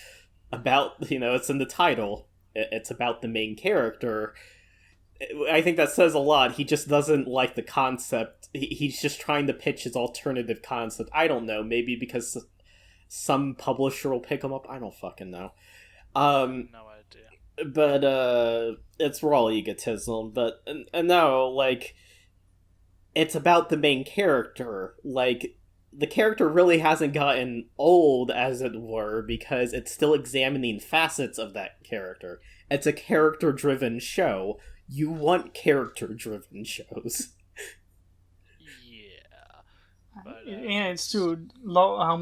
know, it's in the title, it's about the main character. I think that says a lot. He just doesn't like the concept. He's just trying to pitch his alternative concept. I don't know. Maybe because some publisher will pick him up. I don't fucking know. No idea. But it's raw egotism. But no, like, it's about the main character. Like, the character really hasn't gotten old, as it were, because it's still examining facets of that character. It's a character-driven show. You want character-driven shows. Yeah. But, Yeah, it's true. How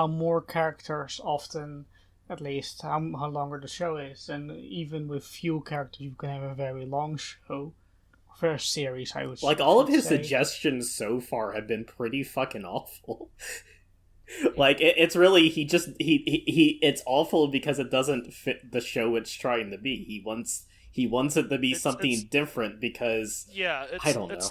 more characters often, at least, how longer the show is, and even with few characters, you can have a very long show, very series. I would Like, all of his say. suggestions so far have been pretty fucking awful. Like, it's really, it's awful because it doesn't fit the show it's trying to be. He wants it to be something different because yeah, I don't know. It's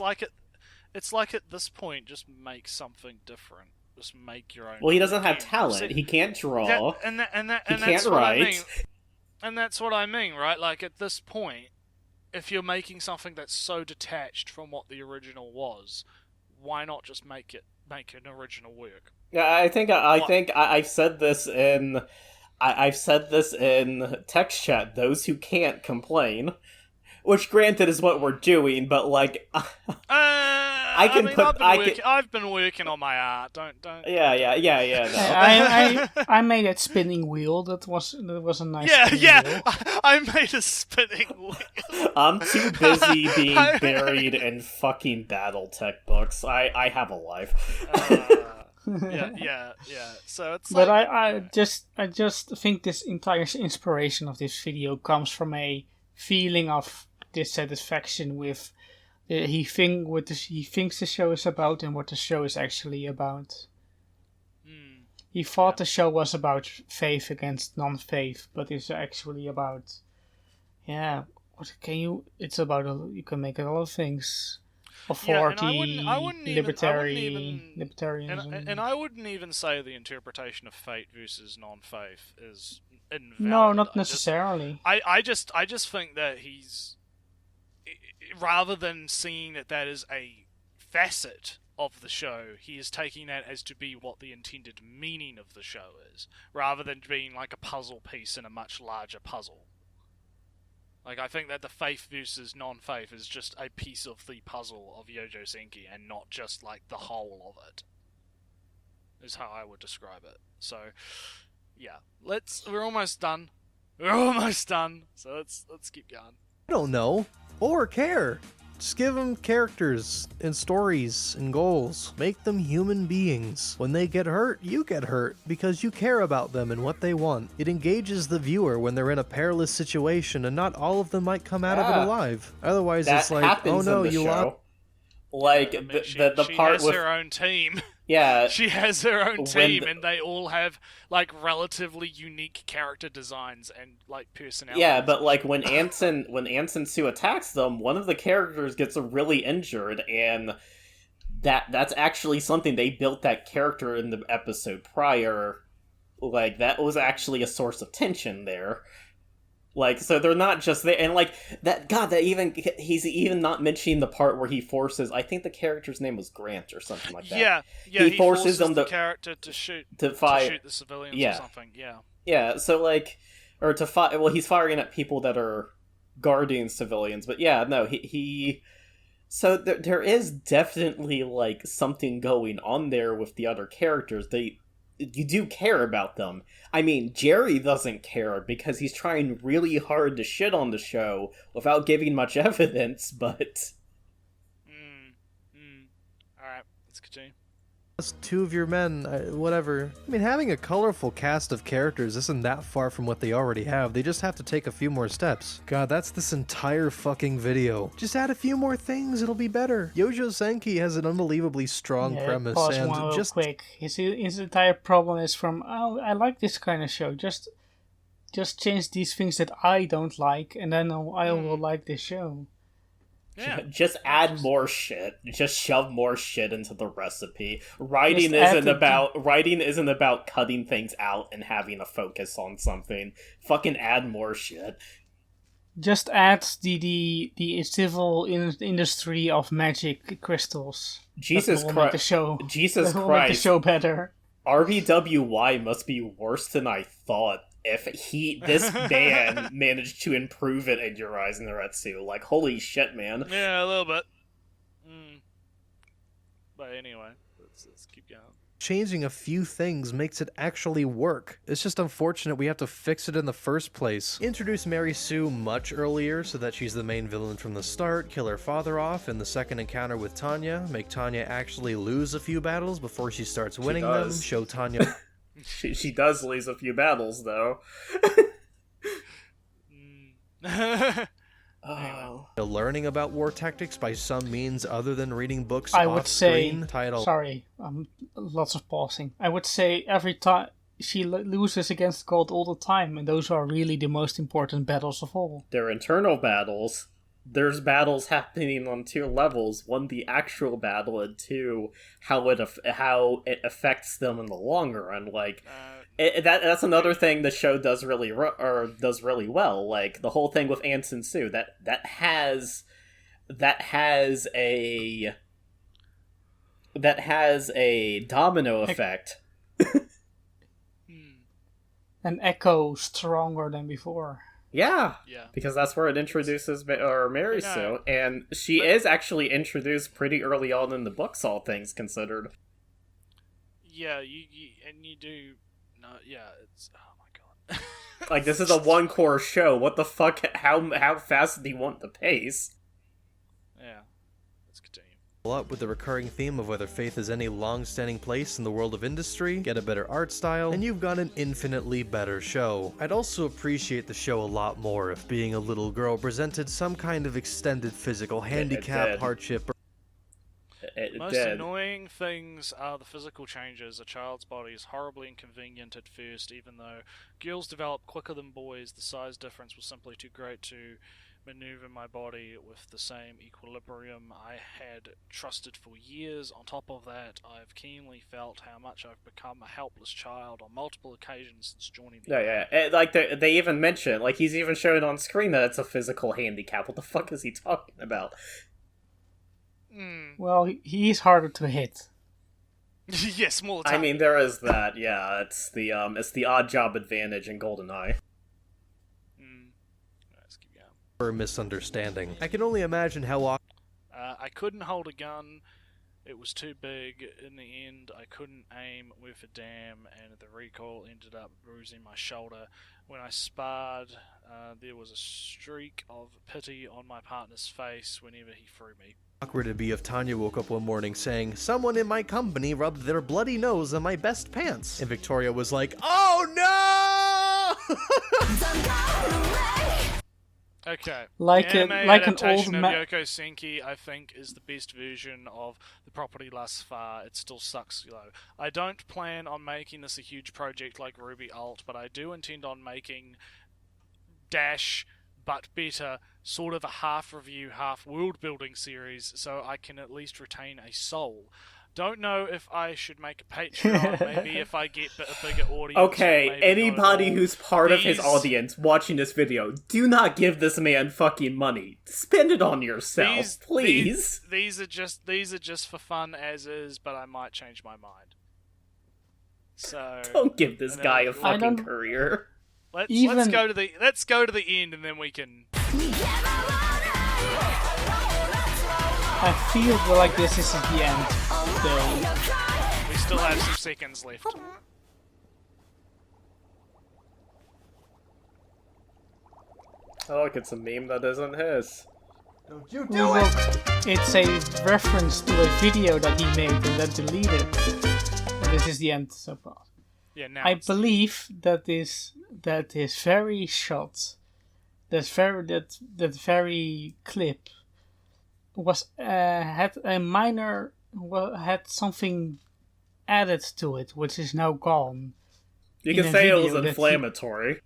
like at this point, just make something different. Just make your own. Well, he doesn't have game. talent. He can't draw. He can't that's what write. I mean. And that's what I mean, right? Like at this point, if you're making something that's so detached from what the original was, why not just make an original work? Yeah, I think I've said this in. I've said this in text chat. Those who can't complain, which granted is what we're doing, but like, I've been working on my art. Don't. Yeah. No. I made that spinning wheel. That was a nice. Yeah. Wheel. I made a spinning wheel. I'm too busy being buried in fucking BattleTech books. I have a life. Yeah. So it's. But like, I just think this entire inspiration of this video comes from a feeling of dissatisfaction with he thinks the show is about and what the show is actually about. He thought the show was about faith against non-faith, but it's actually about it's about you can make a lot of things. Authority, libertarianism. And I wouldn't even say the interpretation of fate versus non-faith is invalid. No, not necessarily. I just think that he's, rather than seeing that is a facet of the show, he is taking that as to be what the intended meaning of the show is, rather than being like a puzzle piece in a much larger puzzle. Like, I think that the faith versus non-faith is just a piece of the puzzle of Youjo Senki, and not just, like, the whole of it. Is how I would describe it. So, yeah. We're almost done. So let's keep going. I don't know. Or care. Just give them characters and stories and goals. Make them human beings. When they get hurt, you get hurt because you care about them and what they want. It engages the viewer when they're in a perilous situation, and not all of them might come out of it alive. Otherwise, that it's like, happens oh no, in the you show. lost. Like I mean, the she part has with her own team. yeah, She has her own When team, the- and they all have like relatively unique character designs and like personalities. yeah, but like when Anson Sue attacks them, one of the characters gets really injured, and that's actually something they built that character in the episode prior. Like that was actually a source of tension there. Like, so they're not just there, and like that. God, he's even not mentioning the part where he forces. I think the character's name was Grant or something like that. Yeah, He forces them the to- character to shoot to fire. shoot the civilians Yeah. or something. Yeah. Yeah, so like, or to fire. Well, he's firing at people that are guarding civilians, but yeah, no, he. So there is definitely like something going on there with the other characters. You do care about them. I mean, Jerry doesn't care because he's trying really hard to shit on the show without giving much evidence, but Alright, let's continue. Two of your men, whatever. I mean, having a colorful cast of characters isn't that far from what they already have. They just have to take a few more steps. God, that's this entire fucking video. Just add a few more things, it'll be better. Youjo Senki has an unbelievably strong premise, pause and one real just quick. His entire problem is from, oh, I like this kind of show. Just change these things that I don't like, and then I will like this show. Yeah. just add more shit. Just shove more shit into the recipe. Writing Just add isn't about cutting things out and having a focus on something. Fucking add more shit. Just add the civil industry of magic crystals. Jesus That will make the Christ. show. Jesus That will make the Christ. show better. RBWY must be worse than I thought if this man managed to improve it in your eyes, Naretsu. Like, holy shit, man. Yeah, a little bit. But anyway, let's keep going. changing a few things makes it actually work. It's just unfortunate we have to fix it in the first place. Introduce Mary Sue much earlier so that she's the main villain from the start, kill her father off in the second encounter with Tanya, make Tanya actually lose a few battles before she starts winning them, show Tanya... She does lose a few battles, though. Oh. learning about war tactics by some means other than reading books I would say, off-screen. Title. sorry, lots of pausing. I would say every time she loses against God all the time, and those are really the most important battles of all. They're internal battles. There's battles happening on two levels. One, the actual battle, and two, how it affects them in the long run. Like, that's another thing the show does really well. Like the whole thing with Anson Sue, that has a domino effect. An echo stronger than before. Yeah, Yeah. because that's where it introduces Mary Sue, and she is actually introduced pretty early on in the books, all things considered. Yeah, you do. No, yeah, it's oh my god. Like, this is a one-core show. What the fuck? How fast do you want the pace? Yeah, let's continue. Up with the recurring theme of whether faith has any long-standing place in the world of industry, get a better art style, and you've got an infinitely better show. I'd also appreciate the show a lot more if being a little girl presented some kind of extended physical handicap, did. hardship, It Most did. annoying things are the physical changes. A child's body is horribly inconvenient at first, even though girls develop quicker than boys. The size difference was simply too great to maneuver my body with the same equilibrium I had trusted for years. On top of that, I've keenly felt how much I've become a helpless child on multiple occasions since joining the Yeah. Like, they even mention, like, he's even shown on screen that it's a physical handicap. What the fuck is he talking about? Well, he's harder to hit. Yes, more time. I mean, there is that. Yeah, it's the odd job advantage in GoldenEye. Let's keep going. or misunderstanding. I can only imagine how often I couldn't hold a gun It was too big. In the end, I couldn't aim worth a damn, and the recoil ended up bruising my shoulder. When I sparred, there was a streak of pity on my partner's face whenever he threw me. Awkward it'd be if Tanya woke up one morning saying, "Someone in my company rubbed their bloody nose on my best pants." And Victoria was like, "Oh no!" Okay. Like Anime an old adaptation of man. Yoko Senki, I think, is the best version of the property thus far. It still sucks, though. I don't plan on making this a huge project like Ruby Alt, but I do intend on making Dash, but better, sort of a half review, half world building series, so I can at least retain a soul. Don't know if I should make a Patreon, maybe if I get a bigger audience. Okay, maybe anybody not at all. who's part of his These- audience watching this video, do not give this man fucking money. Spend it on yourself, please. These are just for fun as is, but I might change my mind. So Don't give this and then guy a we'll- fucking career. let's Even- go to the end, and then we can. I feel like this isn't the end, though. We still have some seconds left. Oh, look, it's a meme that isn't his. Don't you Look, it's a reference to a video that he made and then deleted. And this is the end so far. Yeah, now I it's- believe that this very shot, that very clip, was had a minor had something added to it, which is now gone. You In can a say it video was that he- inflammatory.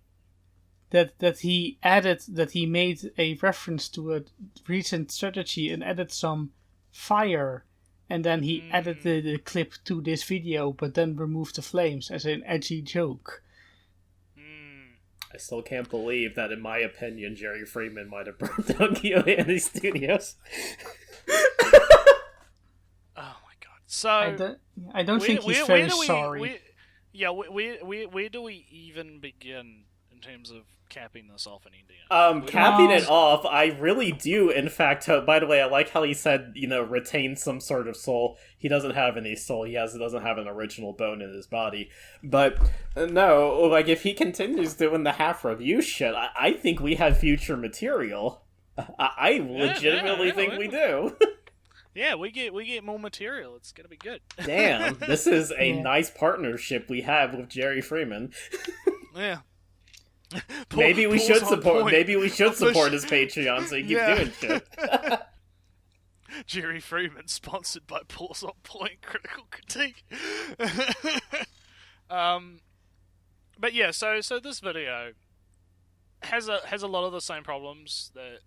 That he made a reference to a recent strategy and added some fire, and then he added the clip to this video, but then removed the flames as an edgy joke. I still can't believe that, in my opinion, Jerry Freeman might have burned down Kyoto Studios. Oh my god! So I don't think he's very sorry. Where do we even begin in terms of capping this off and ending it? Capping it off, I really do, in fact, by the way, I like how he said, retain some sort of soul. He doesn't have any soul, doesn't have an original bone in his body. But, no, like, if he continues doing the half-review shit, I think we have future material. I legitimately think we do. Yeah, we get more material. It's gonna be good. Damn, this is a Yeah. nice partnership we have with Jerry Freeman. Yeah. Maybe we Paul's should on support. point. Maybe we should support his Patreon so he keeps Yeah. doing shit. Jerry Freeman, sponsored by Paul's On Point Critical Critique. But yeah, so this video has a lot of the same problems that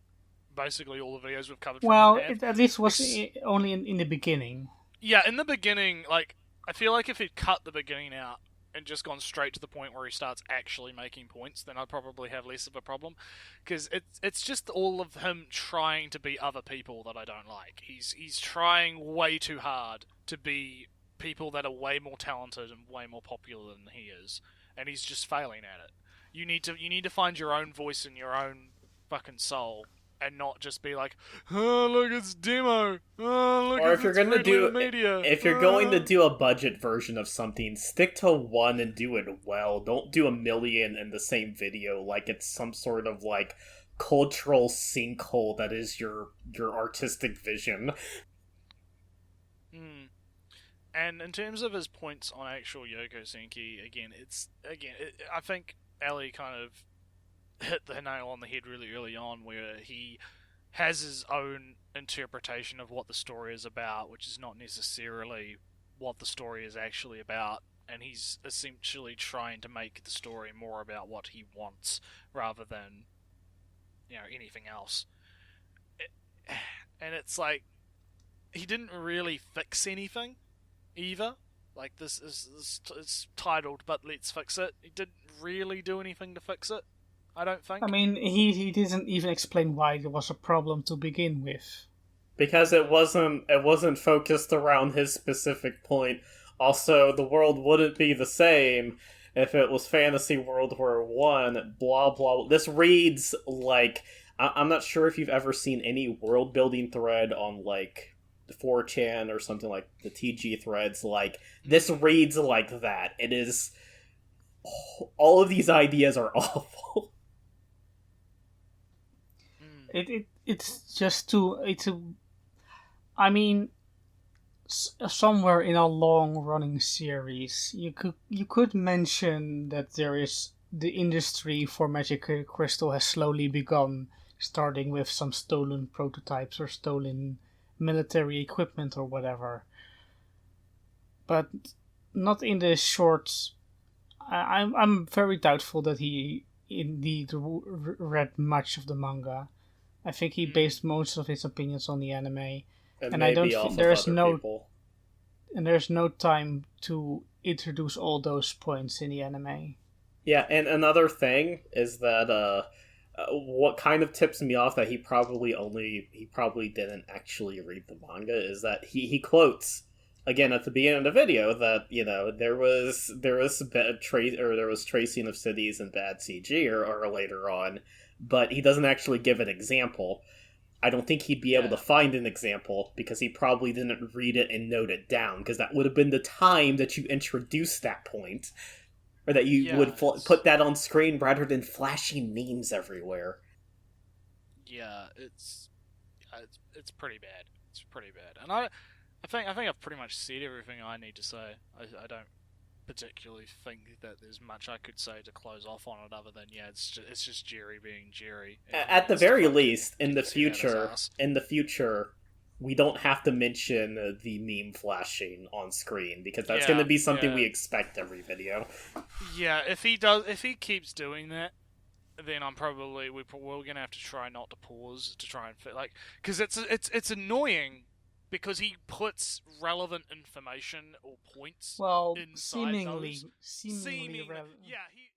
basically all the videos we've covered. From Well, him have. it at least was only in the beginning. Yeah, in the beginning, like, I feel like if he'd cut the beginning out and just gone straight to the point where he starts actually making points, then I'd probably have less of a problem. Because it's just all of him trying to be other people that I don't like. He's trying way too hard to be people that are way more talented and way more popular than he is, and he's just failing at it. You need to find your own voice and your own fucking soul, and not just be like, oh look, it's demo. Oh look, Or if you're it's gonna Red Letter do, media. if you're going to do a budget version of something, stick to one and do it well. Don't do a million in the same video like it's some sort of like cultural sinkhole that is your artistic vision. And in terms of his points on actual Yoko Senki, I think Ali kind of hit the nail on the head really early on, where he has his own interpretation of what the story is about, which is not necessarily what the story is actually about, and he's essentially trying to make the story more about what he wants rather than, anything else. And it's like, he didn't really fix anything either. Like, this is it's titled "But Let's Fix It." He didn't really do anything to fix it, I don't think. I mean, he didn't even explain why there was a problem to begin with. Because it wasn't focused around his specific point. Also, the world wouldn't be the same if it was Fantasy World War One. Blah blah. This reads like, I'm not sure if you've ever seen any world building thread on like 4chan or something like the TG threads, like, this reads like that. It is... all of these ideas are awful. It's just too... I mean, somewhere in a long-running series, you could mention that there is the industry for Magic Crystal has slowly begun, starting with some stolen prototypes or stolen military equipment or whatever. But not in the short... I'm very doubtful that he indeed read much of the manga. I think he based most of his opinions on the anime, and I don't think there's no time to introduce all those points in the anime. Yeah, and another thing is that what kind of tips me off that he probably didn't actually read the manga is that he quotes again at the beginning of the video that, you know, there was tracing of cities and bad CG or later on, but he doesn't actually give an example. I don't think he'd be able to find an example because he probably didn't read it and note it down, because that would have been the time that you introduced that point, or that you would put that on screen rather than flashing memes everywhere. Yeah, it's pretty bad. It's pretty bad, and I think I've pretty much said everything I need to say. I don't particularly think that there's much I could say to close off on it, other than it's just Jerry being Jerry. At the very least, in the future, we don't have to mention the meme flashing on screen, because that's going to be something we expect every video. Yeah, if he keeps doing that, then we're going to have to try not to pause to try and because it's annoying. Because he puts relevant information or points inside seemingly those. relevant. Yeah, he